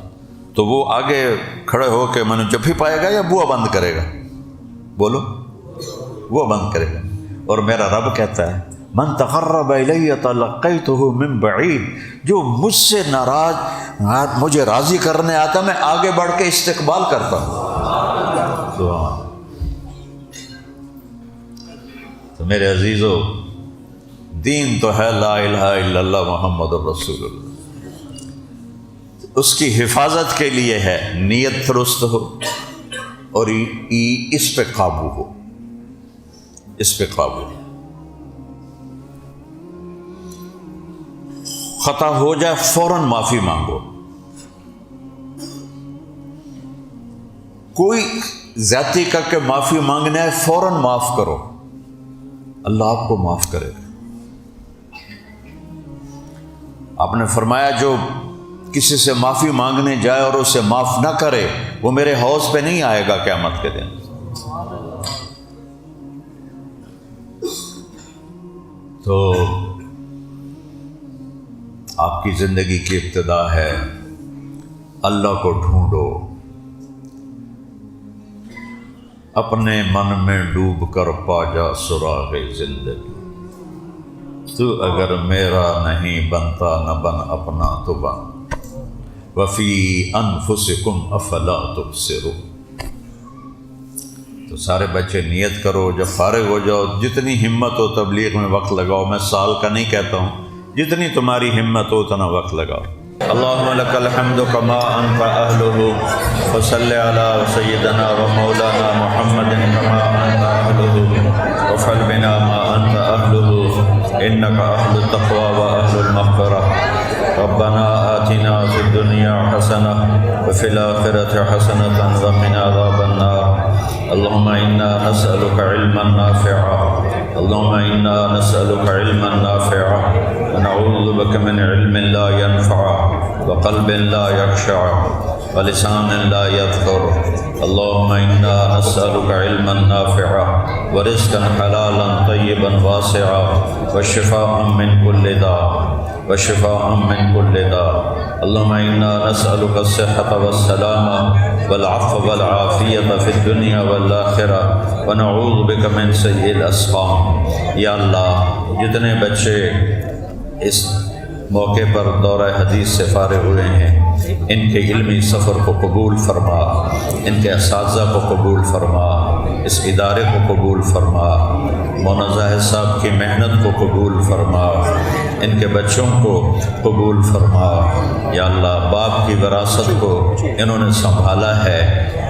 تو وہ آگے کھڑے ہو کے میں نے جب پائے گا یا بوا بند کرے گا؟ بولو، بوا بند کرے گا۔ اور میرا رب کہتا ہے من تقرب الی تلقیتہ من بعید، جو مجھ سے ناراض مجھے راضی کرنے آتا میں آگے بڑھ کے استقبال کرتا ہوں۔ تو میرے عزیزو، دین تو ہے لا الہ الا اللہ محمد الرسول اللہ، اس کی حفاظت کے لیے ہے نیت درست ہو اور اس پہ قابو ہو، اس پہ قابو ہو۔ خطا ہو جائے فوراً معافی مانگو، کوئی زیادتی کر کے معافی مانگنا ہے فوراً معاف کرو، اللہ آپ کو معاف کرے گا۔ آپ نے فرمایا جو کسی سے معافی مانگنے جائے اور اسے معاف نہ کرے وہ میرے حوض پہ نہیں آئے گا قیامت کے دن۔ تو آپ کی زندگی کی ابتدا ہے اللہ کو ڈھونڈو، اپنے من میں ڈوب کر پا جا سراغ زندگی، تو اگر میرا نہیں بنتا نہ بن اپنا تو بن، وفی انفسکم افلا تبصرون۔ تو سارے بچے نیت کرو، جب فارغ ہو جاؤ جتنی ہمت ہو تبلیغ میں وقت لگاؤ، میں سال کا نہیں کہتا ہوں، جتنی تمہاری ہمت ہو اتنا وقت لگاؤ۔ اللہم لک الحمد کما انت اہلہ، وصلی علی سیدنا و مولانا محمد کما انت اہلہ، وفعل بنا ما انت اہلہ، انک اہل التقوی و اہل المغفرہ۔ ربنا آتنا فی الدنیا حسنہ وفی الآخرۃ حسنۃ وقنا عذاب النار۔ اللہم انا نسألک علما نافعا، اللہم انا نسألک علما نافعا ونعوذ بک من علم لا ينفع وقلب لا يخشع ولسان لا يذكر۔ اللہم انا نسألک علما نافعا ورزقا حلالا طیبا واسعا وشفاء من كل داء وشفاء من كل داء۔ اللہم انا نسألک الصحة والسلامة والعفو والعافیة فی الدنیا والآخرہ ونعوذ بک من سیء الاسقام۔ یا اللہ، جتنے بچے اس موقع پر دورہ حدیث سے فارغ ہوئے ہیں، ان کے علمی سفر کو قبول فرما، ان کے اساتذہ کو قبول فرما، اس ادارے کو قبول فرما، مولانا ظاہر صاحب کی محنت کو قبول فرما، ان کے بچوں کو قبول فرما۔ یا اللہ، باپ کی وراثت کو انہوں نے سنبھالا ہے،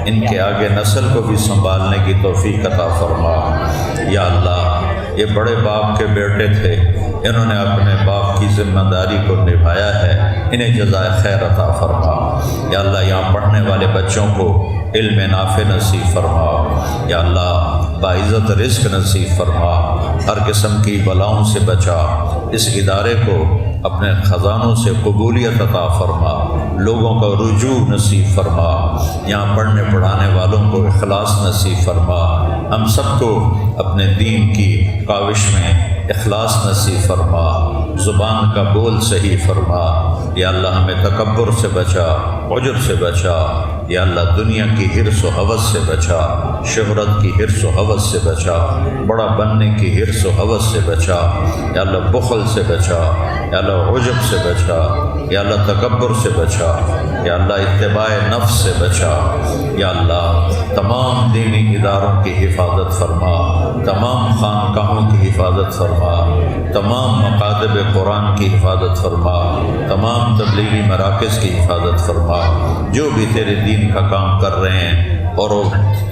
ان کے آگے نسل کو بھی سنبھالنے کی توفیق عطا فرما۔ یا اللہ، یہ بڑے باپ کے بیٹے تھے، انہوں نے اپنے باپ کی ذمہ داری کو نبھایا ہے، انہیں جزائے خیر عطا فرما۔ یا اللہ، یہاں پڑھنے والے بچوں کو علم نافع نصیب فرما۔ یا اللہ، باعزت رزق نصیب فرما، ہر قسم کی بلاؤں سے بچا، اس ادارے کو اپنے خزانوں سے قبولیت عطا فرما، لوگوں کا رجوع نصیب فرما، یہاں پڑھنے پڑھانے والوں کو اخلاص نصیب فرما، ہم سب کو اپنے دین کی کاوش میں اخلاص نصیب فرما، زبان کا بول صحیح فرما۔ یا اللہ، ہمیں تکبر سے بچا، عجب سے بچا۔ یا اللہ دنیا کی حرص و حوث سے بچا، شہرت کی حرص و حوث سے بچا، بڑا بننے کی حرص و حوث سے بچا، یا اللہ بخل سے بچا، یا اللہ عجب سے بچا، یا اللہ تکبر سے بچا، یا اللہ اتباع نفس سے بچا، یا اللہ تمام دینی اداروں کی حفاظت فرما، تمام خانقاہوں کی حفاظت فرما، تمام مکاتب قرآن کی حفاظت فرما، تمام تبلیغی مراکز کی حفاظت فرما، جو بھی تیرے دین کا کام کر رہے ہیں اور وہ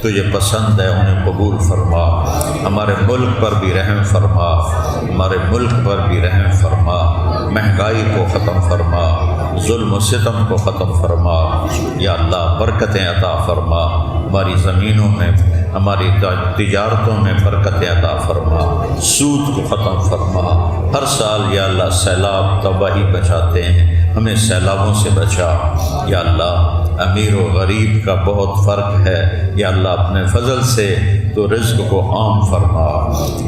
تجھے پسند ہے انہیں قبول فرما، ہمارے ملک پر بھی رحم فرما، ہمارے ملک پر بھی رحم فرما، مہنگائی کو ختم فرما، ظلم و ستم کو ختم فرما، یا اللہ برکتیں عطا فرما، ہماری زمینوں میں ہماری تجارتوں میں برکتیں عطا فرما، سود کو ختم فرما، ہر سال یا اللہ سیلاب تباہی بچاتے ہیں، ہمیں سیلابوں سے بچا، یا اللہ امیر و غریب کا بہت فرق ہے، یا اللہ اپنے فضل سے تو رزق کو عام فرما،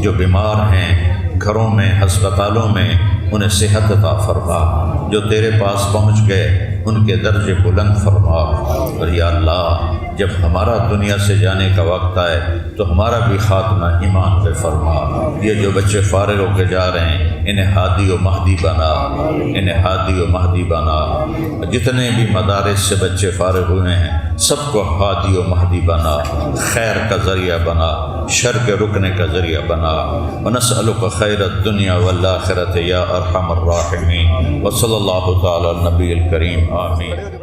جو بیمار ہیں گھروں میں ہسپتالوں میں انہیں صحت عطا فرما، جو تیرے پاس پہنچ گئے ان کے درجے بلند فرما، اور یا اللہ جب ہمارا دنیا سے جانے کا وقت آئے تو ہمارا بھی خاتمہ ایمان پہ فرما، یہ جو بچے فارغ ہو کے جا رہے ہیں انہیں ہادی و مہدی بنا، انہیں ہادی و مہدی بنا، جتنے بھی مدارس سے بچے فارغ ہوئے ہیں سب کو ہادی و مہدی بنا، خیر کا ذریعہ بنا، شر کے رکنے کا ذریعہ بنا، ونسألک خیر الدنیا والآخرۃ یا ارحم الراحمین، وصلی اللہ تعالی علی النبی الکریم، آمین۔